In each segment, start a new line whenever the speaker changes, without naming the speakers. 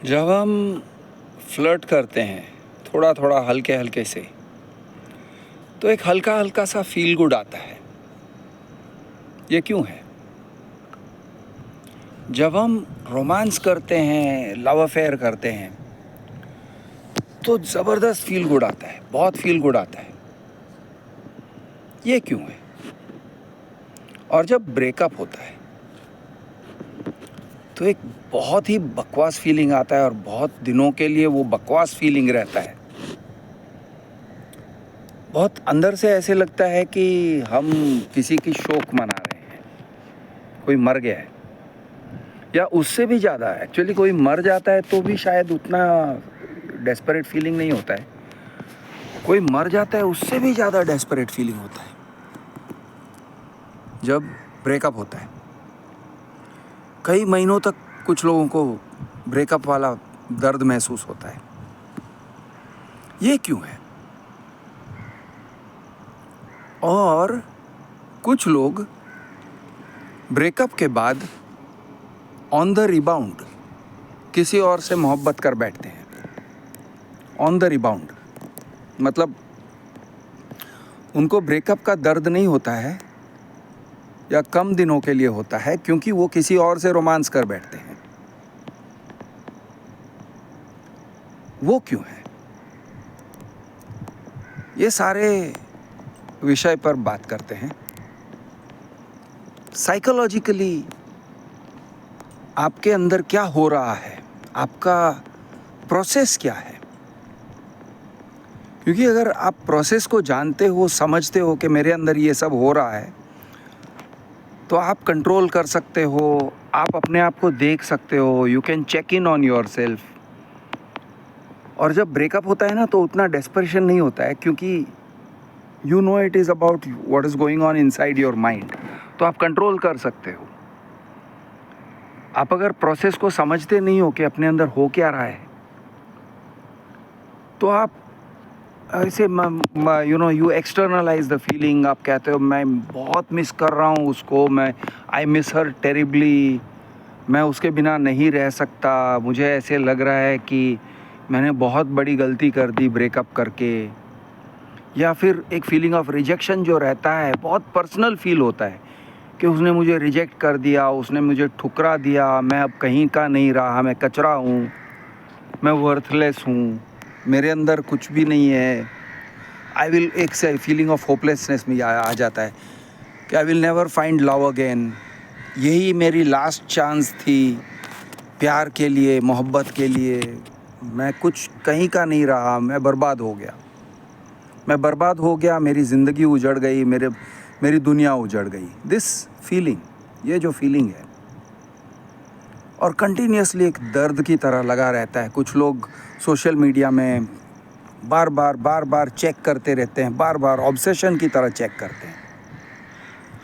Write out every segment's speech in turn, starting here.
जब हम फ्लर्ट करते हैं थोड़ा थोड़ा हल्के हल्के से, तो एक हल्का हल्का सा फील गुड आता है। ये क्यों है? जब हम रोमांस करते हैं, लव अफेयर करते हैं, तो ज़बरदस्त फील गुड आता है, बहुत फील गुड आता है। ये क्यों है? और जब ब्रेकअप होता है तो एक बहुत ही बकवास फीलिंग आता है, और बहुत दिनों के लिए वो बकवास फीलिंग रहता है। बहुत अंदर से ऐसे लगता है कि हम किसी की शोक मना रहे हैं, कोई मर गया है, या उससे भी ज़्यादा। एक्चुअली कोई मर जाता है तो भी शायद उतना डेस्परेट फीलिंग नहीं होता है, कोई मर जाता है उससे भी ज़्यादा डेस्परेट फीलिंग होता है जब ब्रेकअप होता है। कई महीनों तक कुछ लोगों को ब्रेकअप वाला दर्द महसूस होता है। ये क्यों है? और कुछ लोग ब्रेकअप के बाद ऑन द रिबाउंड किसी और से मोहब्बत कर बैठते हैं। ऑन द रिबाउंड मतलब उनको ब्रेकअप का दर्द नहीं होता है, या कम दिनों के लिए होता है, क्योंकि वो किसी और से रोमांस कर बैठते हैं। वो क्यों है? ये सारे विषय पर बात करते हैं। साइकोलॉजिकली आपके अंदर क्या हो रहा है, आपका प्रोसेस क्या है? क्योंकि अगर आप प्रोसेस को जानते हो, समझते हो कि मेरे अंदर ये सब हो रहा है, तो आप कंट्रोल कर सकते हो, आप अपने आप को देख सकते हो, you can check in on yourself. और जब ब्रेकअप होता है ना, तो उतना डेस्परेशन नहीं होता है, क्योंकि you know it is about what is going on inside your mind. तो आप कंट्रोल कर सकते हो। आप अगर प्रोसेस को समझते नहीं हो कि अपने अंदर हो क्या रहा है, तो आप ऐसे यू एक्सटर्नलाइज द फीलिंग। आप कहते हो मैं बहुत मिस कर रहा हूँ उसको, आई मिस हर टेरिबली, मैं उसके बिना नहीं रह सकता, मुझे ऐसे लग रहा है कि मैंने बहुत बड़ी गलती कर दी ब्रेकअप करके। या फिर एक फीलिंग ऑफ रिजेक्शन जो रहता है, बहुत पर्सनल फील होता है कि उसने मुझे रिजेक्ट कर दिया, उसने मुझे ठुकरा दिया, मैं अब कहीं का नहीं रहा, मैं कचरा हूँ, मैं वर्थलेस हूँ, मेरे अंदर कुछ भी नहीं है। एक से फीलिंग ऑफ होपलेसनेस में आ जाता है कि I will never find love again. यही मेरी लास्ट चांस थी प्यार के लिए, मोहब्बत के लिए। मैं कुछ कहीं का नहीं रहा, मैं बर्बाद हो गया, मैं बर्बाद हो गया, मेरी ज़िंदगी उजड़ गई, मेरी दुनिया उजड़ गई। दिस फीलिंग, ये जो फीलिंग है, और कंटिन्यूसली एक दर्द की तरह लगा रहता है। कुछ लोग सोशल मीडिया में बार बार चेक करते रहते हैं, बार बार ऑब्सेशन की तरह चेक करते हैं।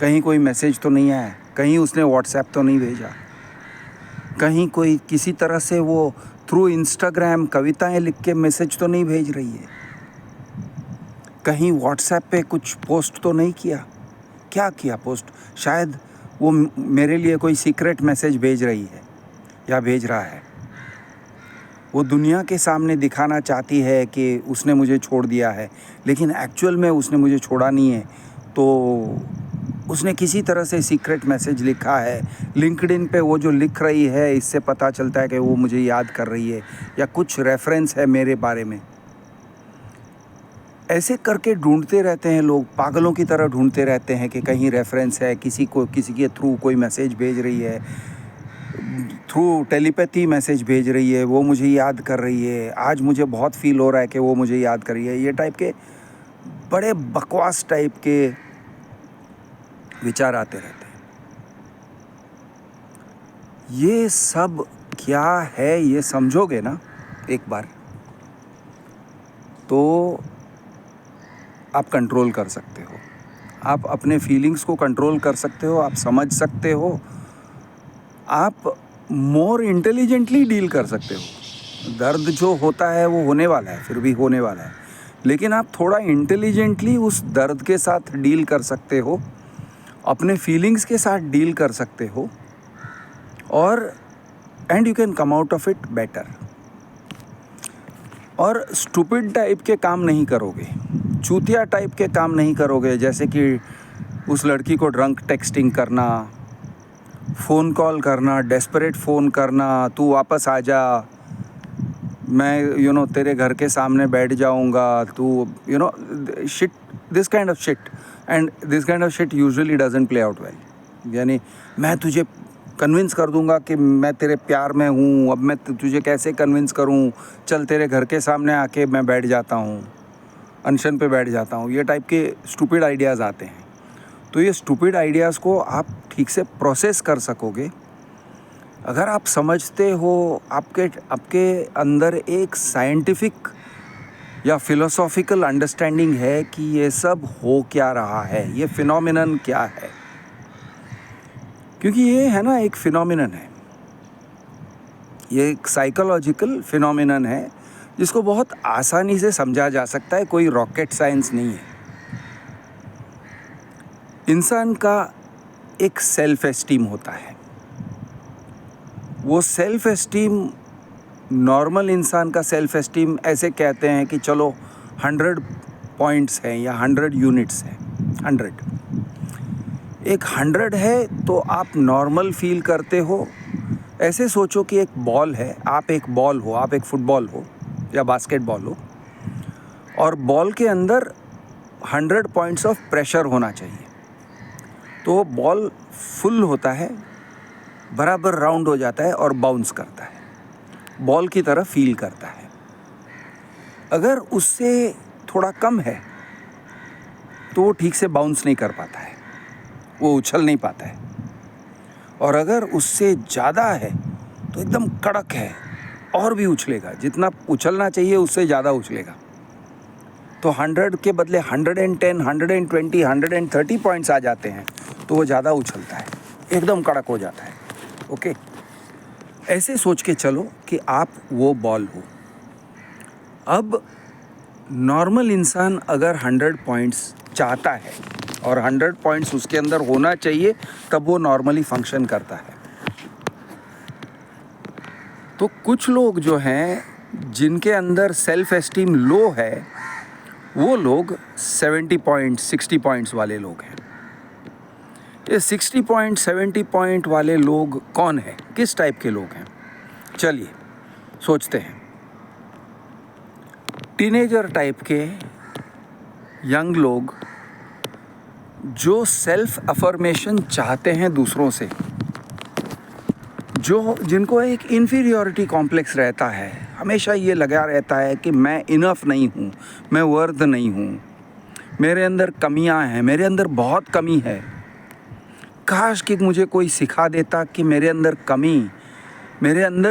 कहीं कोई मैसेज तो नहीं आया, कहीं उसने व्हाट्सएप तो नहीं भेजा, कहीं कोई किसी तरह से वो थ्रू इंस्टाग्राम कविताएं लिख के मैसेज तो नहीं भेज रही है, कहीं व्हाट्सएप पे कुछ पोस्ट तो नहीं किया। क्या किया पोस्ट? शायद वो मेरे लिए कोई सीक्रेट मैसेज भेज रही है या भेज रहा है। वो दुनिया के सामने दिखाना चाहती है कि उसने मुझे छोड़ दिया है, लेकिन एक्चुअल में उसने मुझे छोड़ा नहीं है। तो उसने किसी तरह से सीक्रेट मैसेज लिखा है। लिंक्डइन पे वो जो लिख रही है, इससे पता चलता है कि वो मुझे याद कर रही है, या कुछ रेफरेंस है मेरे बारे में। ऐसे करके ढूंढते रहते हैं लोग, पागलों की तरह ढूंढते रहते हैं कि कहीं रेफरेंस है, किसी के थ्रू कोई मैसेज भेज रही है, थ्रू टेलीपैथी मैसेज भेज रही है, वो मुझे याद कर रही है, आज मुझे बहुत फील हो रहा है कि वो मुझे याद कर रही है। ये टाइप के बड़े बकवास टाइप के विचार आते रहते हैं। ये सब क्या है, ये समझोगे ना एक बार, तो आप कंट्रोल कर सकते हो, आप अपने फीलिंग्स को कंट्रोल कर सकते हो, आप समझ सकते हो, आप मोर इंटेलिजेंटली डील कर सकते हो। दर्द जो होता है वो होने वाला है, फिर भी होने वाला है, लेकिन आप थोड़ा इंटेलिजेंटली उस दर्द के साथ डील कर सकते हो, अपने फीलिंग्स के साथ डील कर सकते हो, और and you can come out of it better. और स्टूपिड टाइप के काम नहीं करोगे, चूतिया टाइप के काम नहीं करोगे, जैसे कि उस लड़की को ड्रंक टेक्सटिंग करना, फ़ोन कॉल करना, डेस्परेट फ़ोन करना, तू वापस आ जा, मैं तेरे घर के सामने बैठ जाऊंगा, तू shit, this kind of shit, and this kind of shit usually doesn't play out well. यानी मैं तुझे कन्विंस कर दूंगा कि मैं तेरे प्यार में हूँ, अब मैं तुझे कैसे कन्विंस करूँ, चल तेरे घर के सामने आके मैं बैठ जाता हूँ, अनशन पे बैठ जाता हूँ, ये टाइप के स्टूपिड आइडियाज़ आते हैं। तो ये स्टूपिड आइडियाज़ को आप ठीक से प्रोसेस कर सकोगे अगर आप समझते हो आपके अंदर एक साइंटिफिक या फिलोसॉफिकल अंडरस्टैंडिंग है कि ये सब हो क्या रहा है, ये फिनोमिनन क्या है। क्योंकि ये है ना, एक फिनोमिनन है, ये एक साइकोलॉजिकल फिनोमिनन है जिसको बहुत आसानी से समझा जा सकता है, कोई रॉकेट साइंस नहीं है। इंसान का एक सेल्फ एस्टीम होता है, वो सेल्फ एस्टीम, नॉर्मल इंसान का सेल्फ एस्टीम ऐसे कहते हैं कि चलो 100 पॉइंट्स हैं या 100 यूनिट्स हैं, 100, एक 100 है तो आप नॉर्मल फील करते हो। ऐसे सोचो कि एक बॉल है, आप एक बॉल हो, आप एक फुटबॉल हो या बास्केटबॉल हो, और बॉल के अंदर 100 पॉइंट्स ऑफ प्रेशर होना चाहिए, तो वो बॉल फुल होता है, बराबर राउंड हो जाता है और बाउंस करता है, बॉल की तरह फील करता है। अगर उससे थोड़ा कम है तो वो ठीक से बाउंस नहीं कर पाता है, वो उछल नहीं पाता है, और अगर उससे ज़्यादा है तो एकदम कड़क है और भी उछलेगा, जितना उछलना चाहिए उससे ज़्यादा उछलेगा। तो 100 के बदले 110, 120, 130 पॉइंट्स आ जाते हैं तो वो ज़्यादा उछलता है, एकदम कड़क हो जाता है। ओके, ऐसे सोच के चलो कि आप वो बॉल हो। अब नॉर्मल इंसान अगर 100 पॉइंट्स चाहता है और 100 पॉइंट्स उसके अंदर होना चाहिए, तब वो नॉर्मली फंक्शन करता है। तो कुछ लोग जो हैं जिनके अंदर सेल्फ एस्टीम लो है, वो लोग 70 पॉइंट्स, 60 पॉइंट्स वाले लोग हैं। ये 60 पॉइंट, 70 पॉइंट वाले लोग कौन हैं, किस टाइप के लोग हैं? चलिए सोचते हैं। टीनेजर टाइप के यंग लोग जो सेल्फ अफर्मेशन चाहते हैं दूसरों से, जिनको एक इन्फीरियॉरिटी कॉम्प्लेक्स रहता है, हमेशा ये लगा रहता है कि मैं इनफ नहीं हूँ, मैं वर्थ नहीं हूँ, मेरे अंदर कमियाँ हैं, मेरे अंदर बहुत कमी है, काश कि मुझे कोई सिखा देता कि मेरे अंदर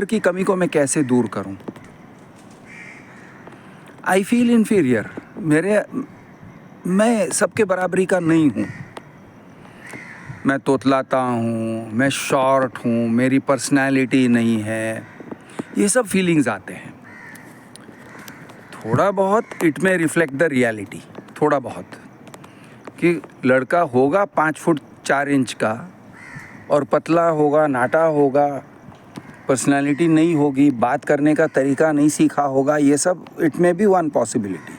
की कमी को मैं कैसे दूर करूं। आई फील इन्फीरियर, मैं सबके बराबरी का नहीं हूँ, मैं तोतलाता हूँ, मैं शॉर्ट हूँ, मेरी पर्सनैलिटी नहीं है, ये सब फीलिंग्स आते हैं। थोड़ा बहुत इट में रिफ्लेक्ट द रियलिटी, थोड़ा बहुत, कि लड़का होगा 5 फुट 4 इंच का और पतला होगा, नाटा होगा, पर्सनालिटी नहीं होगी, बात करने का तरीका नहीं सीखा होगा, ये सब इट में बी वन पॉसिबिलिटी।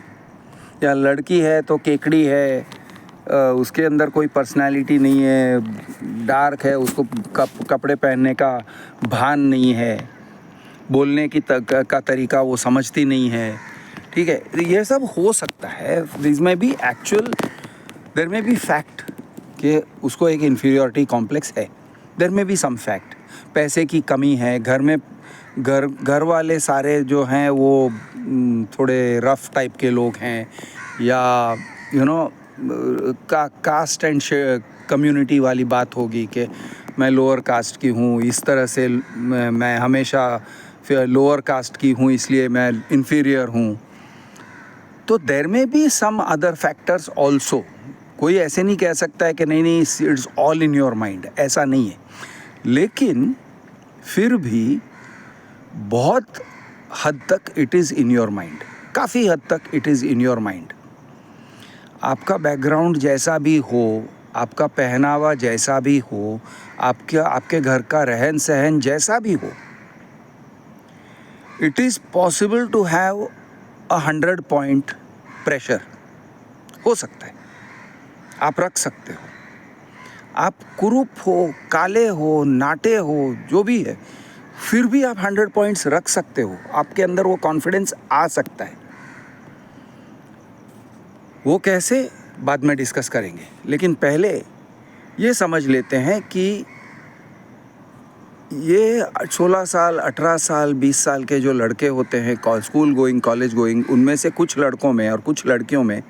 या लड़की है तो केकड़ी है, उसके अंदर कोई पर्सनालिटी नहीं है, डार्क है, उसको कपड़े पहनने का भान नहीं है, बोलने का तरीका वो समझती नहीं है, ठीक है, ये सब हो सकता है। दिस में B actual, there may B fact कि उसको एक इन्फीरियॉरिटी कॉम्प्लेक्स है, there may be some fact. पैसे की कमी है, घर में घर वाले सारे जो हैं वो थोड़े रफ टाइप के लोग हैं, या कास्ट एंड कम्युनिटी वाली बात होगी कि मैं लोअर कास्ट की हूँ, इस तरह से मैं हमेशा लोअर कास्ट की हूँ इसलिए मैं इन्फीरियर हूँ। तो there may be some other factors also. कोई ऐसे नहीं कह सकता है कि नहीं it's all in your mind, ऐसा नहीं है। लेकिन फिर भी बहुत हद तक it is in your mind, काफ़ी हद तक it is in your mind. आपका बैकग्राउंड जैसा भी हो, आपका पहनावा जैसा भी हो, आपके घर का रहन सहन जैसा भी हो, it is possible to have 100 point pressure हो सकता है, आप रख सकते हो। आप कुरूप हो, काले हो, नाटे हो, जो भी है, फिर भी आप 100 पॉइंट्स रख सकते हो। आपके अंदर वो कॉन्फिडेंस आ सकता है। वो कैसे, बाद में डिस्कस करेंगे, लेकिन पहले ये समझ लेते हैं कि ये 16 साल, 18 साल, 20 साल के जो लड़के होते हैं, स्कूल गोइंग, कॉलेज गोइंग, उनमें से कुछ लड़कों में और कुछ लड़कियों में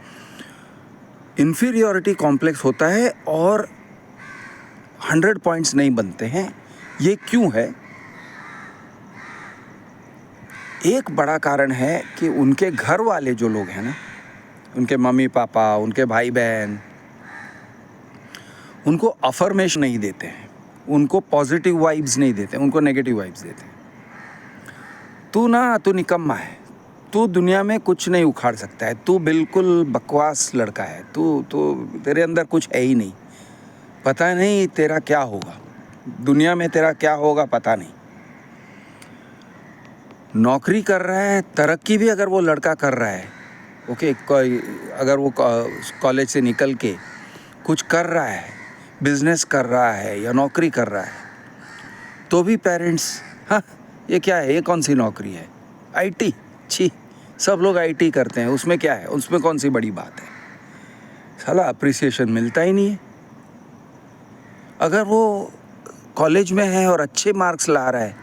इन्फीरियॉरिटी कॉम्प्लेक्स होता है और 100 पॉइंट्स नहीं बनते हैं। ये क्यों है? एक बड़ा कारण है कि उनके घर वाले जो लोग हैं ना, उनके मम्मी पापा, उनके भाई बहन, उनको अफर्मेशन नहीं देते हैं, उनको पॉजिटिव वाइब्स नहीं देते, उनको नेगेटिव वाइब्स देते हैं। तू निकम्मा है, तू दुनिया में कुछ नहीं उखाड़ सकता है, तू बिल्कुल बकवास लड़का है, तू तेरे अंदर कुछ है ही नहीं, पता नहीं तेरा क्या होगा, दुनिया में तेरा क्या होगा पता नहीं। नौकरी कर रहा है, तरक्की भी अगर वो लड़का कर रहा है, ओके, अगर वो कॉलेज से निकल के कुछ कर रहा है, बिजनेस कर रहा है या नौकरी कर रहा है, तो भी पेरेंट्स, हाँ ये क्या है, ये कौन सी नौकरी है, आईटी, छी, सब लोग आईटी करते हैं, उसमें क्या है, उसमें कौन सी बड़ी बात है। साला अप्रिसिएशन मिलता ही नहीं है। अगर वो कॉलेज में है और अच्छे मार्क्स ला रहा है,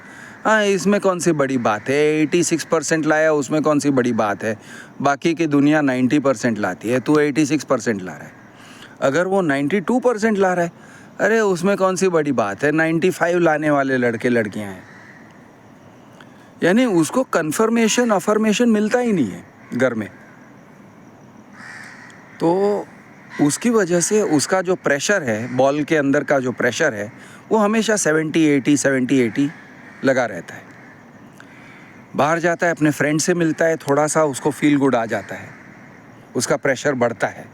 हाँ इसमें कौन सी बड़ी बात है, 86% लाया, उसमें कौन सी बड़ी बात है, बाकी की दुनिया 90% लाती है, तू 86% ला रहा है। अगर वो 92% ला रहा है, अरे उसमें कौन सी बड़ी बात है, 95 लाने वाले लड़के लड़कियां हैं। यानी उसको कन्फर्मेशन, अफर्मेशन मिलता ही नहीं है घर में। तो उसकी वजह से उसका जो प्रेशर है, बॉल के अंदर का जो प्रेशर है, वो हमेशा 70-80 लगा रहता है। बाहर जाता है, अपने फ्रेंड से मिलता है, थोड़ा सा उसको फील गुड आ जाता है, उसका प्रेशर बढ़ता है।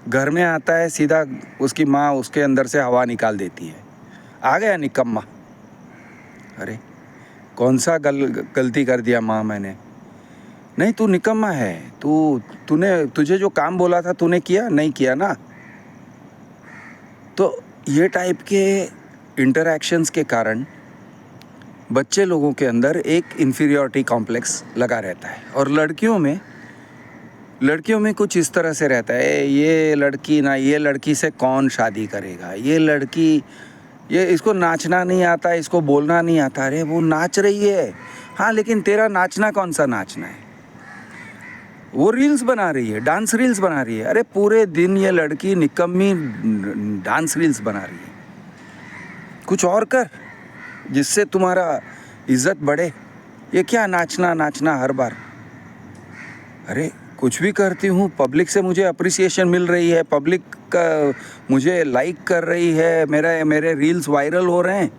घर में आता है, सीधा उसकी माँ उसके अंदर से हवा निकाल देती है, आ गया निकम्मा। अरे कौन सा गलती कर दिया माँ मैंने? नहीं, तू निकम्मा है, तुझे जो काम बोला था तूने किया नहीं किया ना। तो ये टाइप के इंटरैक्शंस के कारण बच्चे लोगों के अंदर एक इन्फीरियॉरिटी कॉम्प्लेक्स लगा रहता है। और लड़कियों में कुछ इस तरह से रहता है, ये लड़की ना, ये लड़की से कौन शादी करेगा, ये लड़की, ये इसको नाचना नहीं आता, इसको बोलना नहीं आता। अरे वो नाच रही है, हाँ, लेकिन तेरा नाचना कौन सा नाचना है? वो रील्स बना रही है, डांस रील्स बना रही है। अरे पूरे दिन ये लड़की निकम्मी डांस रील्स बना रही है, कुछ और कर जिससे तुम्हारा इज्जत बढ़े। ये क्या नाचना हर बार? अरे कुछ भी करती हूँ, पब्लिक से मुझे अप्रिसिएशन मिल रही है, पब्लिक का मुझे लाइक कर रही है, मेरे रील्स वायरल हो रहे हैं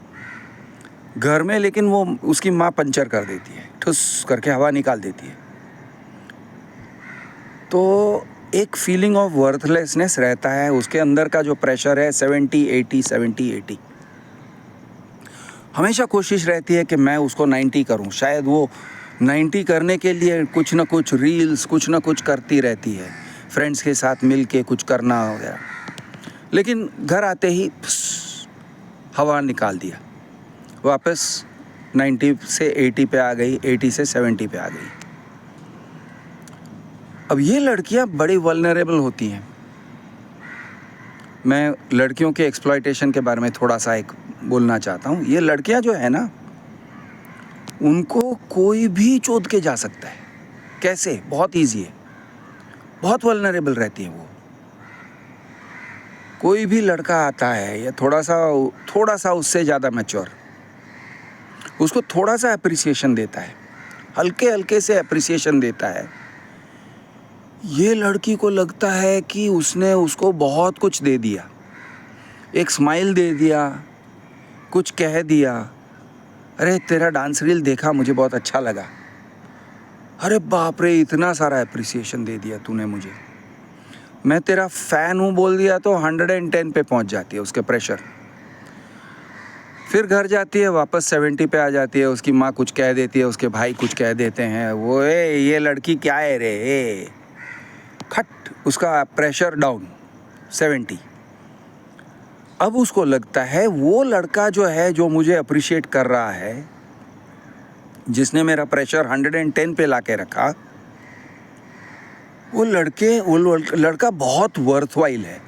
घर में, लेकिन वो उसकी माँ पंचर कर देती है, ठुस करके हवा निकाल देती है। तो एक फीलिंग ऑफ वर्थलेसनेस रहता है, उसके अंदर का जो प्रेशर है 70-80 हमेशा कोशिश रहती है कि मैं उसको 90 करूं। शायद वो 90 करने के लिए कुछ ना कुछ रील्स, कुछ ना कुछ करती रहती है, फ्रेंड्स के साथ मिल के कुछ करना वगैरह, लेकिन घर आते ही हवा निकाल दिया, वापस 90 से 80 पे आ गई, 80 से 70 पे आ गई। अब ये लड़कियां बड़ी वल्नरेबल होती हैं। मैं लड़कियों के एक्सप्लॉयटेशन के बारे में थोड़ा सा एक बोलना चाहता हूँ। ये लड़कियां जो है ना, उनको कोई भी चोद के जा सकता है। कैसे? बहुत इजी है, बहुत वल्नरेबल रहती है वो। कोई भी लड़का आता है या थोड़ा सा उससे ज़्यादा मैच्योर, उसको थोड़ा सा अप्रिसिएशन देता है, हल्के हल्के से अप्रिसिएशन देता है, ये लड़की को लगता है कि उसने उसको बहुत कुछ दे दिया, एक स्माइल दे दिया, कुछ कह दिया, अरे तेरा डांस रील देखा, मुझे बहुत अच्छा लगा, अरे बाप रे इतना सारा अप्रिसिएशन दे दिया तूने मुझे, मैं तेरा फ़ैन हूँ बोल दिया तो 110 पे पहुँच जाती है उसके प्रेशर। फिर घर जाती है, वापस 70 पे आ जाती है, उसकी माँ कुछ कह देती है, उसके भाई कुछ कह देते हैं, वो ये लड़की क्या है रे, खट उसका प्रेशर डाउन 70। अब उसको लगता है वो लड़का जो है, जो मुझे अप्रिशिएट कर रहा है, जिसने मेरा प्रेशर 110 पे ला के रखा, वो लड़का बहुत वर्थवाइल है,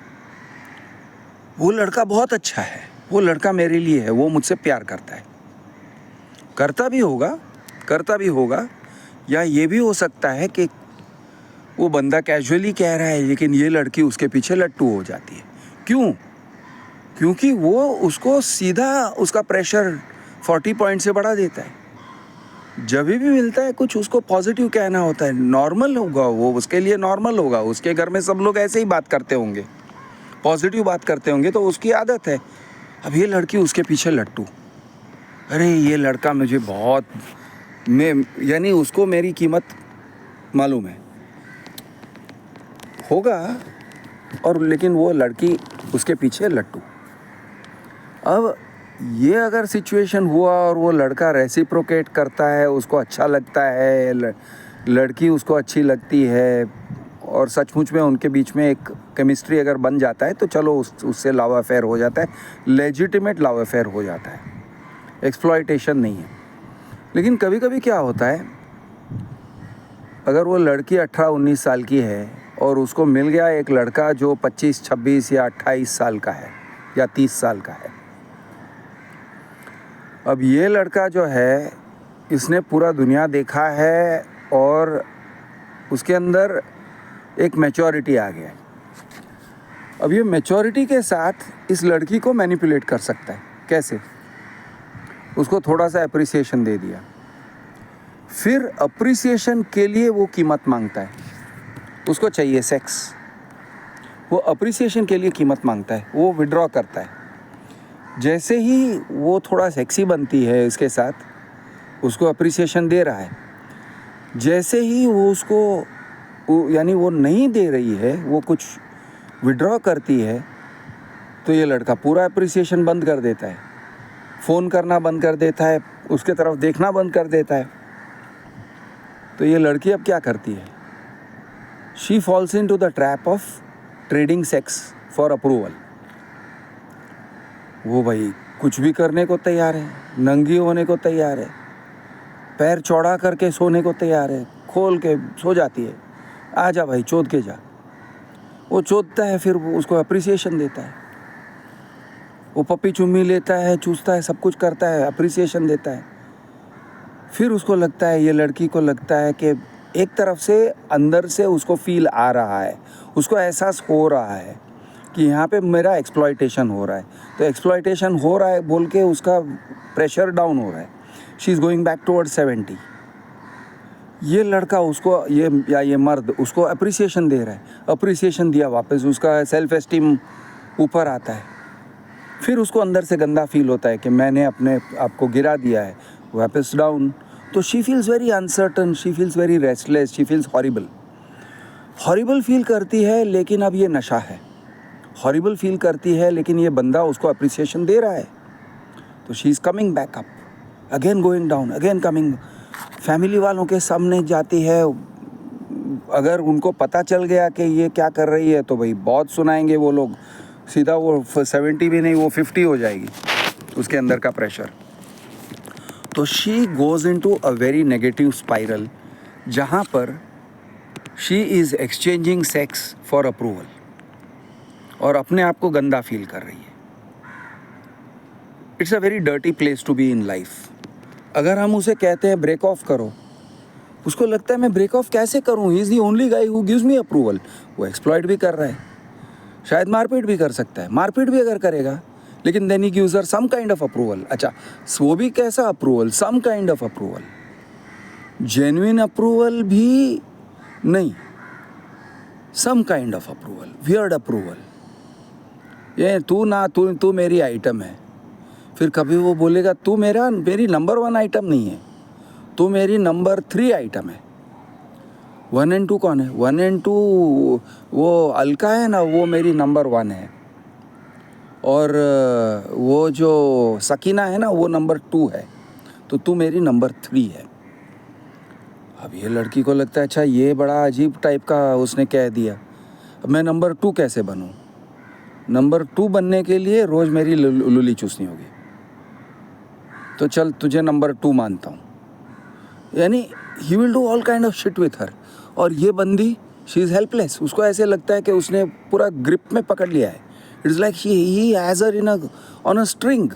वो लड़का बहुत अच्छा है, वो लड़का मेरे लिए है, वो मुझसे प्यार करता है। करता भी होगा, या ये भी हो सकता है कि वो बंदा कैजुअली कह रहा है, लेकिन ये लड़की उसके पीछे लट्टू हो जाती है। क्यों? क्योंकि वो उसको सीधा उसका प्रेशर 40 पॉइंट से बढ़ा देता है। जब भी मिलता है कुछ उसको पॉजिटिव कहना होता है, नॉर्मल होगा वो, उसके लिए नॉर्मल होगा, उसके घर में सब लोग ऐसे ही बात करते होंगे, पॉजिटिव बात करते होंगे, तो उसकी आदत है। अब ये लड़की उसके पीछे लट्टू, अरे ये लड़का मुझे बहुत, यानी उसको मेरी कीमत मालूम है होगा, और लेकिन वो लड़की उसके पीछे लट्टू। अब ये अगर सिचुएशन हुआ और वो लड़का रेसिप्रोकेट करता है, उसको अच्छा लगता है, लड़की उसको अच्छी लगती है, और सचमुच में उनके बीच में एक केमिस्ट्री अगर बन जाता है, तो चलो उससे लव अफेयर हो जाता है, लेजिटिमेट लव अफेयर हो जाता है, एक्सप्लॉयटेशन नहीं है। लेकिन कभी कभी क्या होता है, अगर वो लड़की 18-19 साल की है और उसको मिल गया एक लड़का जो 25-26 या 28 साल का है या 30 साल का है। अब ये लड़का जो है, इसने पूरा दुनिया देखा है और उसके अंदर एक मैच्योरिटी आ गया है। अब ये मैच्योरिटी के साथ इस लड़की को मैनिपुलेट कर सकता है। कैसे? उसको थोड़ा सा अप्रिसिएशन दे दिया, फिर अप्रिसिएशन के लिए वो कीमत मांगता है, उसको चाहिए सेक्स, वो अप्रिसिएशन के लिए कीमत मांगता है, वो विड्रॉ करता है। जैसे ही वो थोड़ा सेक्सी बनती है इसके साथ, उसको अप्रिसिएशन दे रहा है, जैसे ही वो उसको यानी वो नहीं दे रही है, वो कुछ विड्रॉ करती है, तो ये लड़का पूरा अप्रिसिएशन बंद कर देता है, फ़ोन करना बंद कर देता है, उसके तरफ देखना बंद कर देता है। तो ये लड़की अब क्या करती है? She falls into the trap of trading sex for approval. वो भाई कुछ भी करने को तैयार है, नंगी होने को तैयार है, पैर चौड़ा करके सोने को तैयार है, खोल के सो जाती है, आ जा भाई चोद के जा। वो चोदता है, फिर वो उसको अप्रिसिएशन देता है, वो पप्पी चुम्मी लेता है, चूसता है, सब कुछ करता है, अप्रिसिएशन देता है। फिर उसको लगता है, ये लड़की को लगता है कि एक तरफ से अंदर से उसको फील आ रहा है, उसको एहसास हो रहा है कि यहाँ पे मेरा एक्सप्लॉयटेशन हो रहा है। तो एक्सप्लॉयटेशन हो रहा है बोल के उसका प्रेशर डाउन हो रहा है, she is going back towards 70। ये लड़का उसको ये मर्द उसको अप्रिसिएशन दे रहा है, अप्रिसिएशन दिया, वापस उसका सेल्फ एस्टीम ऊपर आता है, फिर उसको अंदर से गंदा फील होता है कि मैंने अपने आप को गिरा दिया है, वापस डाउन। तो she feels very uncertain, she feels very restless, she feels horrible feel करती है। लेकिन अब ये नशा है, हॉरिबल फील करती है, लेकिन ये बंदा उसको अप्रिसिएशन दे रहा है, तो she is coming back up, again going down, again coming. Family वालों के सामने जाती है, अगर उनको पता चल गया कि ये क्या कर रही है, तो भाई बहुत सुनाएंगे वो लोग, सीधा वो 70 भी नहीं, वो 50 हो जाएगी उसके अंदर का प्रेशर। तो she goes into a very negative spiral, जहाँ पर she is exchanging sex for approval और अपने आप को गंदा फील कर रही है। It's a very dirty place to be in life. अगर हम उसे कहते हैं ब्रेक ऑफ करो, उसको लगता है मैं ब्रेक ऑफ कैसे करूँ, he is the only guy who gives me approval. वो एक्सप्लॉइट भी कर रहा है, शायद मारपीट भी कर सकता है, मारपीट भी अगर करेगा, लेकिन then he gives her some kind of approval. अच्छा, वो भी कैसा approval? Some kind of approval, genuine approval भी नहीं, some kind of approval, weird approval. ये तू मेरी आइटम है, फिर कभी वो बोलेगा तू मेरी नंबर 1 आइटम नहीं है, तू मेरी नंबर 3 आइटम है। 1 and 2 कौन है? 1 and 2 वो अलका है ना, वो मेरी नंबर 1 है। और वो जो सकीना है ना वो नंबर 2 है, तो तू मेरी नंबर 3 है। अब ये लड़की को लगता है अच्छा ये बड़ा अजीब टाइप का उसने कह दिया, अब मैं नंबर 2 कैसे बनूं? नंबर 2 बनने के लिए रोज़ मेरी लुली चूसनी होगी, तो चल तुझे नंबर 2 मानता हूँ। यानी he will do all kind of shit with her. और ये बंदी शी इज़ हेल्पलेस, उसको ऐसे लगता है कि उसने पूरा ग्रिप में पकड़ लिया है। It's like he has her in on a string.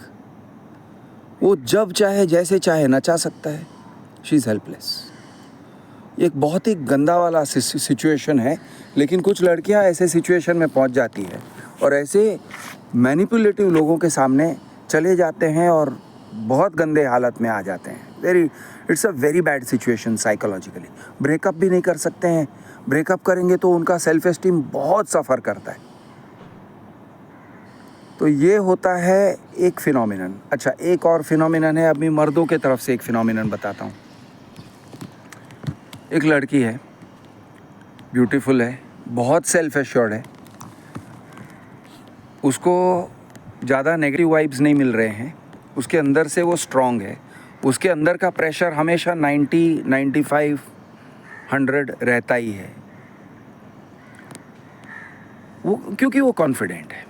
वो जब चाहे जैसे चाहे नचा सकता है। She is helpless. एक बहुत ही गंदा वाला सिचुएशन है, लेकिन कुछ लड़कियां ऐसे सिचुएशन में पहुंच जाती है और ऐसे मैनिपुलेटिव लोगों के सामने चले जाते हैं और बहुत गंदे हालत में आ जाते हैं। It's a very bad situation psychologically. Breakup भी नहीं कर सकते हैं, ब्रेकअप करेंगे तो उनका सेल्फ एस्टीम बहुत सफ़र करता है। तो ये होता है एक फिनोमिनन। अच्छा, एक और फिनोमिनन है, अभी मर्दों के तरफ से एक फिनोमिनन बताता हूँ। एक लड़की है, ब्यूटीफुल है, बहुत सेल्फ एश्योर्ड है, उसको ज़्यादा नेगेटिव वाइब्स नहीं मिल रहे हैं, उसके अंदर से वो स्ट्रॉन्ग है, उसके अंदर का प्रेशर हमेशा 90, 95, 100 रहता ही है। वो क्योंकि वो कॉन्फिडेंट है,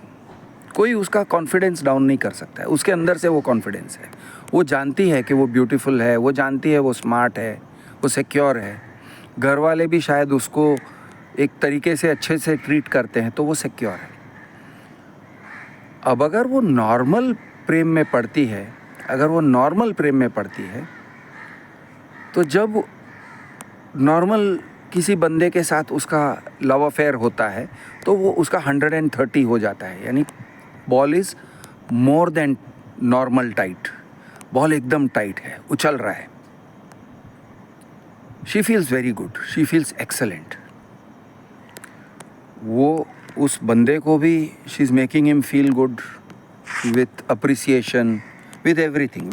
कोई उसका कॉन्फिडेंस डाउन नहीं कर सकता है, उसके अंदर से वो कॉन्फिडेंस है। वो जानती है कि वो ब्यूटीफुल है, वो जानती है वो स्मार्ट है, वो सिक्योर है। घर वाले भी शायद उसको एक तरीके से अच्छे से ट्रीट करते हैं, तो वो सिक्योर है। अब अगर वो नॉर्मल प्रेम में पड़ती है, तो जब नॉर्मल किसी बंदे के साथ उसका लव अफेयर होता है तो वो उसका 130 हो जाता है। यानी ball is more than normal tight, ball एकदम टाइट है, उछल रहा है। She feels very good, she feels excellent. वो उस बंदे को भी she is making him feel good with appreciation, with everything,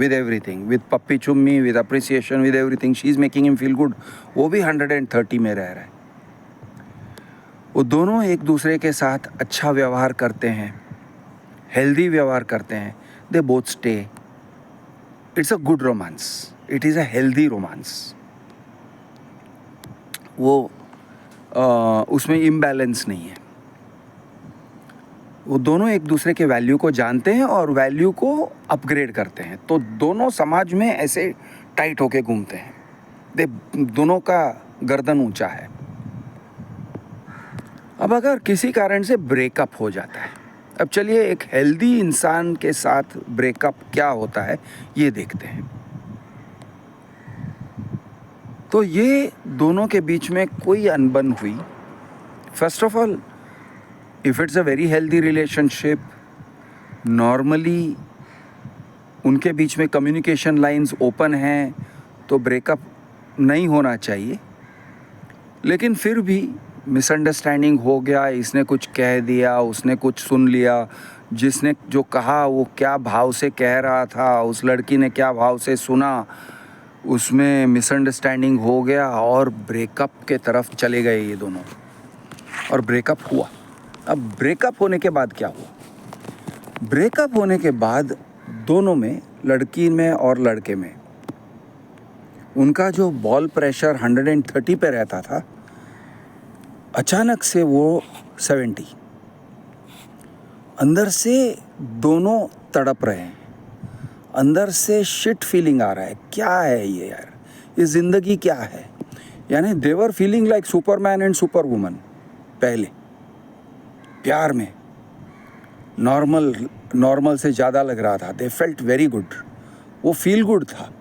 with पप्पी चुम्मी, with appreciation, with everything, she is making him feel good। वो भी 130 में रह रहा है। वो दोनों एक दूसरे के साथ अच्छा व्यवहार करते हैं, हेल्दी व्यवहार करते हैं, they both stay. It's a good romance, it is a healthy romance. वो उसमें इम्बैलेंस नहीं है। वो दोनों एक दूसरे के वैल्यू को जानते हैं और वैल्यू को अपग्रेड करते हैं, तो दोनों समाज में ऐसे टाइट होके घूमते हैं। दोनों का गर्दन ऊंचा है। अब अगर किसी कारण से ब्रेकअप हो जाता है, अब चलिए एक हेल्दी इंसान के साथ ब्रेकअप क्या होता है ये देखते हैं। तो ये दोनों के बीच में कोई अनबन हुई। First of all, if it's a very healthy relationship, normally उनके बीच में कम्युनिकेशन लाइंस ओपन हैं, तो ब्रेकअप नहीं होना चाहिए। लेकिन फिर भी मिसअंडरस्टैंडिंग हो गया, इसने कुछ कह दिया, उसने कुछ सुन लिया, जिसने जो कहा वो क्या भाव से कह रहा था, उस लड़की ने क्या भाव से सुना, उसमें मिसअंडरस्टैंडिंग हो गया और ब्रेकअप के तरफ चले गए ये दोनों, और ब्रेकअप हुआ। अब ब्रेकअप होने के बाद क्या हुआ? ब्रेकअप होने के बाद दोनों में, लड़की में और लड़के में, उनका जो बॉल प्रेशर 130 पे रहता था, अचानक से वो 70। अंदर से दोनों तड़प रहे हैं, अंदर से शिट फीलिंग आ रहा है, क्या है ये यार, ये ज़िंदगी क्या है। यानी they were feeling like Superman and Superwoman. पहले प्यार में नॉर्मल से ज़्यादा लग रहा था, दे फेल्ट वेरी गुड, वो फील गुड था।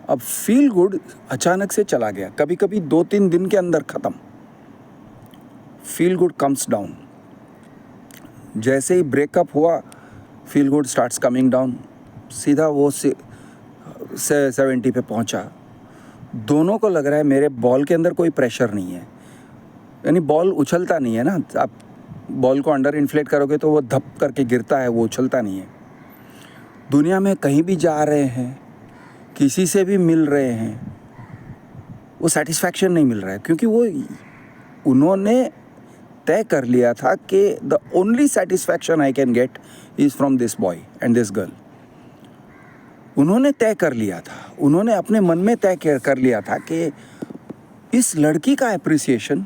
अब फील गुड अचानक से चला गया, कभी कभी 2-3 दिन के अंदर ख़त्म। Feel good comes down. जैसे ही ब्रेकअप हुआ, feel good starts coming down, सीधा वो 70 पे पहुंचा। दोनों को लग रहा है मेरे बॉल के अंदर कोई प्रेशर नहीं है, यानी बॉल उछलता नहीं है ना, आप बॉल को अंडर इन्फ्लेट करोगे तो वो धप करके गिरता है, वो उछलता नहीं है। दुनिया में कहीं भी जा रहे हैं, किसी से भी मिल रहे हैं, वो सेटिस्फैक्शन नहीं मिल रहा है, क्योंकि वो उन्होंने तय कर लिया था कि the only satisfaction I can get is from this boy and this girl. उन्होंने तय कर लिया था, उन्होंने अपने मन में तय कर लिया था कि इस लड़की का अप्रिसिएशन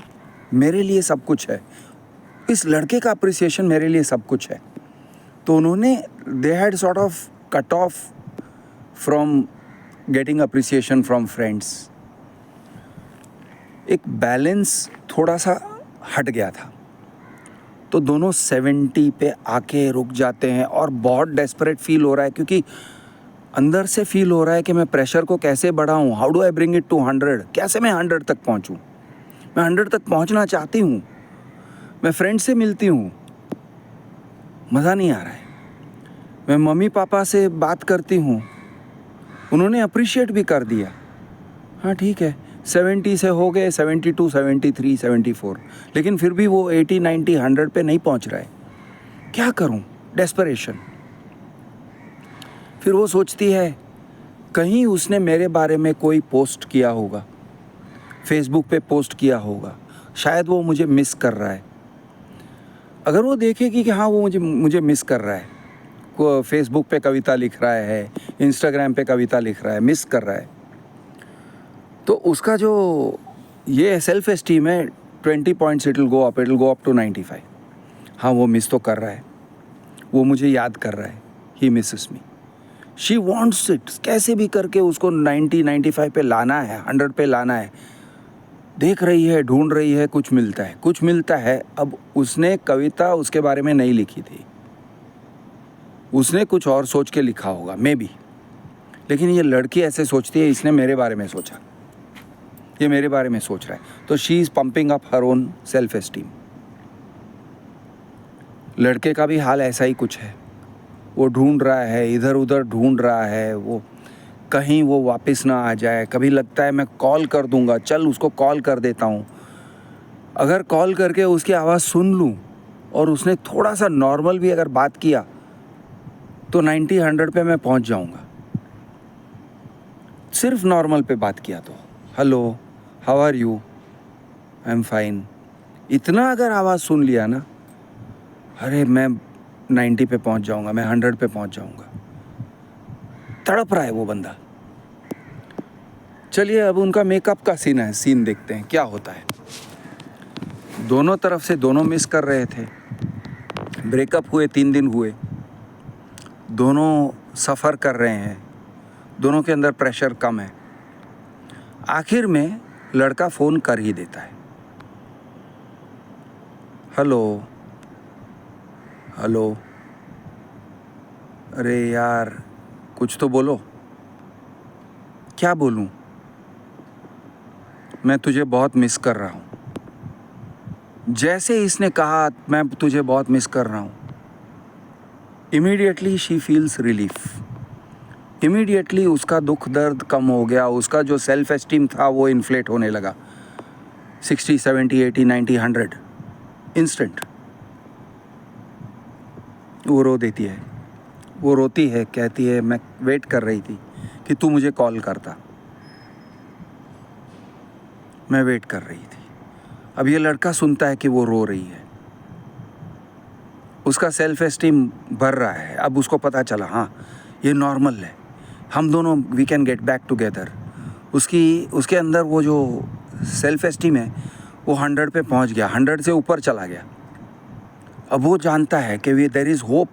मेरे लिए सब कुछ है, इस लड़के का अप्रिसिएशन मेरे लिए सब कुछ है। तो उन्होंने they had sort of cut off from getting appreciation from friends. एक बैलेंस थोड़ा सा हट गया था। तो दोनों 70 पे आके रुक जाते हैं और बहुत डेस्परेट फील हो रहा है, क्योंकि अंदर से फील हो रहा है कि मैं प्रेशर को कैसे बढ़ाऊं, how do I bring it to 100, कैसे मैं 100 तक पहुंचूं। मैं 100 तक पहुंचना चाहती हूं, मैं फ्रेंड से मिलती हूं, मज़ा नहीं आ रहा है। मैं मम्मी पापा से बात करती हूं, उन्होंने अप्रिशिएट भी कर दिया, हाँ ठीक है 70 से हो गए 72, 73, 74, लेकिन फिर भी वो 80, 90, 100 पे नहीं पहुंच रहा है। क्या करूं? डेस्परेशन। फिर वो सोचती है कहीं उसने मेरे बारे में कोई पोस्ट किया होगा, फेसबुक पे पोस्ट किया होगा, शायद वो मुझे मिस कर रहा है। अगर वो देखेगी कि हाँ वो मुझे मिस कर रहा है, वो फेसबुक पे कविता लिख रहा है, इंस्टाग्राम पे कविता लिख रहा है, मिस कर रहा है, तो उसका जो ये सेल्फ एस्टीम है 20 points it will go up to 95। हाँ वो मिस तो कर रहा है, वो मुझे याद कर रहा है, he misses me, she wants it, कैसे भी करके उसको 90, 95 पे लाना है, 100 पे लाना है। देख रही है, ढूंढ रही है, कुछ मिलता है। अब उसने कविता उसके बारे में नहीं लिखी थी, उसने कुछ और सोच के लिखा होगा मे बी, लेकिन ये लड़की ऐसे सोचती है इसने मेरे बारे में सोचा, ये मेरे बारे में सोच रहा है, तो she is pumping up her own self esteem. लड़के का भी हाल ऐसा ही कुछ है, वो ढूंढ रहा है, इधर उधर ढूंढ रहा है, वो कहीं वो वापस ना आ जाए। कभी लगता है मैं कॉल कर दूंगा, चल उसको कॉल कर देता हूँ, अगर कॉल करके उसकी आवाज़ सुन लूँ और उसने थोड़ा सा नॉर्मल भी अगर बात किया तो 90, 100 पे मैं पहुँच जाऊँगा। सिर्फ नॉर्मल पे बात किया तो hello, how are you, I am fine, इतना अगर आवाज़ सुन लिया ना, अरे मैं 90 पे पहुंच जाऊंगा, मैं 100 पे पहुंच जाऊंगा। तड़प रहा है वो बंदा। चलिए अब उनका मेकअप का सीन देखते हैं क्या होता है। दोनों तरफ से दोनों मिस कर रहे थे, ब्रेकअप हुए 3 दिन हुए, दोनों सफ़र कर रहे हैं, दोनों के अंदर प्रेशर कम है। आखिर में लड़का फ़ोन कर ही देता है, हेलो हेलो, अरे यार कुछ तो बोलो। क्या बोलूं, मैं तुझे बहुत मिस कर रहा हूं। जैसे इसने कहा मैं तुझे बहुत मिस कर रहा हूं, immediately she feels relief, immediately उसका दुख दर्द कम हो गया, उसका जो सेल्फ एस्टीम था वो इन्फ्लेट होने लगा। 60, 70, 80, 90, 100 इंस्टेंट। वो रो देती है, वो रोती है, कहती है मैं वेट कर रही थी कि तू मुझे कॉल करता, मैं वेट कर रही थी। अब ये लड़का सुनता है कि वो रो रही है, उसका सेल्फ एस्टीम बढ़ रहा है। अब उसको पता चला हाँ ये नॉर्मल है, हम दोनों we can get back together. उसके अंदर वो जो सेल्फ एस्टीम है वो 100 पे पहुंच गया, 100 से ऊपर चला गया। अब वो जानता है कि वे देयर इज़ होप,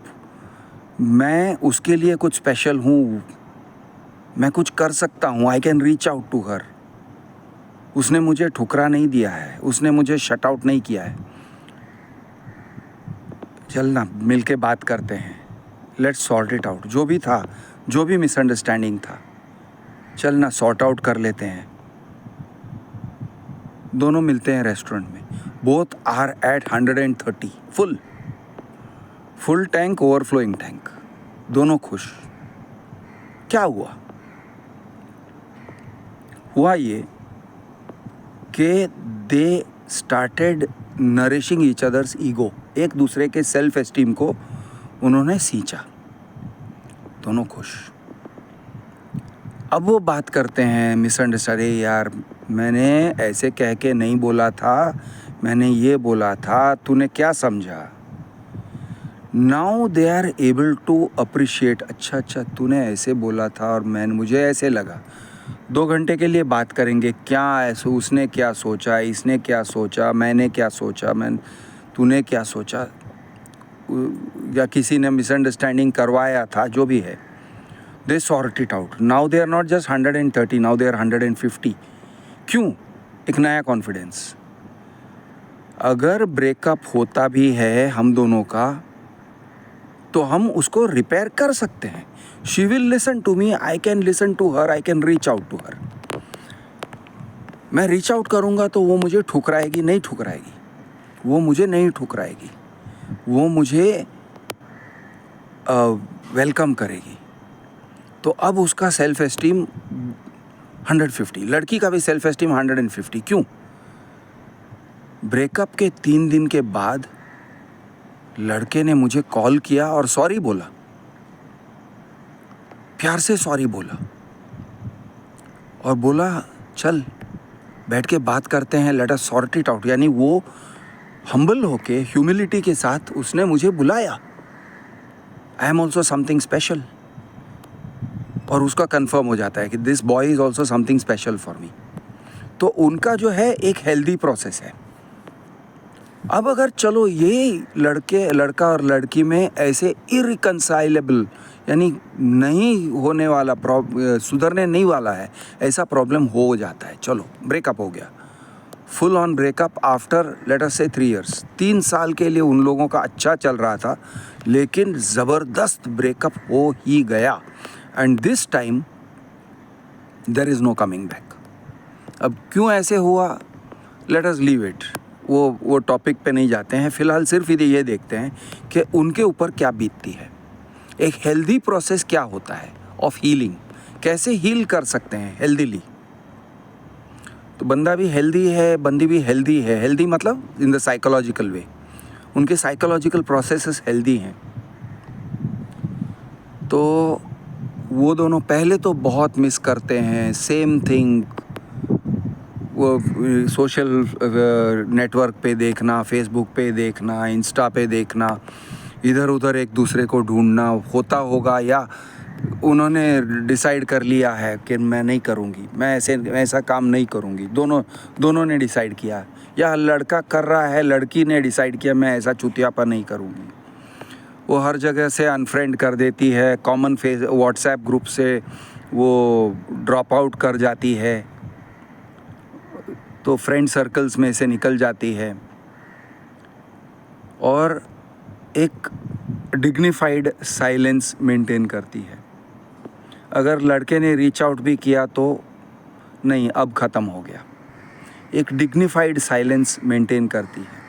मैं उसके लिए कुछ स्पेशल हूँ, मैं कुछ कर सकता हूँ, I can reach out to her. उसने मुझे ठुकरा नहीं दिया है, उसने मुझे शट आउट नहीं किया है। चल ना मिल के बात करते हैं, लेट्स सॉर्ट इट आउट। जो भी था, जो भी मिसअंडरस्टैंडिंग था, चल ना सॉर्ट आउट कर लेते हैं। दोनों मिलते हैं रेस्टोरेंट में, both are at 130, full tank, overflowing tank, दोनों खुश। क्या हुआ ये कि they started nourishing each other's ego, एक दूसरे के सेल्फ एस्टीम को उन्होंने सींचा, दोनों खुश। अब वो बात करते हैं मिसअंडरस्टैंडिंग, यार मैंने ऐसे कह के नहीं बोला था, मैंने ये बोला था, तूने क्या समझा। Now they are able to appreciate, अच्छा अच्छा तूने ऐसे बोला था और मुझे ऐसे लगा। 2 घंटे के लिए बात करेंगे, क्या ऐसे उसने क्या सोचा, इसने क्या सोचा, मैंने क्या सोचा, तूने क्या सोचा, या किसी ने मिसअंडरस्टैंडिंग करवाया था, जो भी है। They sort it out. Now they are not just 130, now they are 150। क्यों? एक नया कॉन्फिडेंस। अगर ब्रेकअप होता भी है हम दोनों का तो हम उसको रिपेयर कर सकते हैं। She will listen to me, I can listen to her, I can reach out to her. मैं रीच आउट करूँगा तो वो मुझे ठुकराएगी नहीं, ठुकराएगी, वो मुझे नहीं ठुकराएगी, वो मुझे वेलकम करेगी। तो अब उसका सेल्फ एस्टीम 150, लड़की का भी सेल्फ एस्टीम 150। क्यों? ब्रेकअप के 3 दिन के बाद लड़के ने मुझे कॉल किया और सॉरी बोला, प्यार से सॉरी बोला, और बोला चल बैठ के बात करते हैं, let us sort it out. यानी वो हम्बल होके, ह्यूमिलिटी के साथ उसने मुझे बुलाया। I am also something special. और उसका कंफर्म हो जाता है कि this boy is also something special for me. तो उनका जो है एक हेल्दी प्रोसेस है। अब अगर चलो ये लड़का और लड़की में ऐसे इरिकंसाइलेबल, यानी नहीं होने वाला, सुधरने नहीं वाला है, ऐसा प्रॉब्लम हो जाता है। चलो ब्रेकअप हो गया, full on breakup after let us से 3 years। 3 साल के लिए उन लोगों का अच्छा चल रहा था, लेकिन ज़बरदस्त ब्रेकअप हो ही गया। And this time there is no coming back. अब क्यों ऐसे हुआ, लेट अस लीव इट, वो टॉपिक पे नहीं जाते हैं। फ़िलहाल सिर्फ ये देखते हैं कि उनके ऊपर क्या बीतती है। एक हेल्दी प्रोसेस क्या होता है ऑफ हीलिंग, कैसे हील कर सकते हैं हेल्दीली। तो बंदा भी हेल्दी है, बंदी भी हेल्दी है। हेल्दी मतलब इन द साइकोलॉजिकल वे, उनके साइकोलॉजिकल प्रोसेसेस हेल्दी हैं। तो वो दोनों पहले तो बहुत मिस करते हैं, सेम थिंग, वो सोशल नेटवर्क पे देखना, फेसबुक पे देखना, इंस्टा पे देखना, इधर उधर एक दूसरे को ढूंढना होता होगा, या उन्होंने डिसाइड कर लिया है कि मैं नहीं करूँगी, मैं ऐसा काम नहीं करूँगी। दोनों ने डिसाइड किया, या लड़का कर रहा है, लड़की ने डिसाइड किया मैं ऐसा चुतियापा नहीं करूँगी। वो हर जगह से अनफ्रेंड कर देती है, कॉमन फेस व्हाट्सएप ग्रुप से वो ड्रॉप आउट कर जाती है, तो फ्रेंड सर्कल्स में से निकल जाती है, और एक डिग्निफाइड साइलेंस मेंटेन करती है। अगर लड़के ने रीच आउट भी किया तो नहीं, अब ख़त्म हो गया। एक डिग्निफाइड साइलेंस मेंटेन करती है,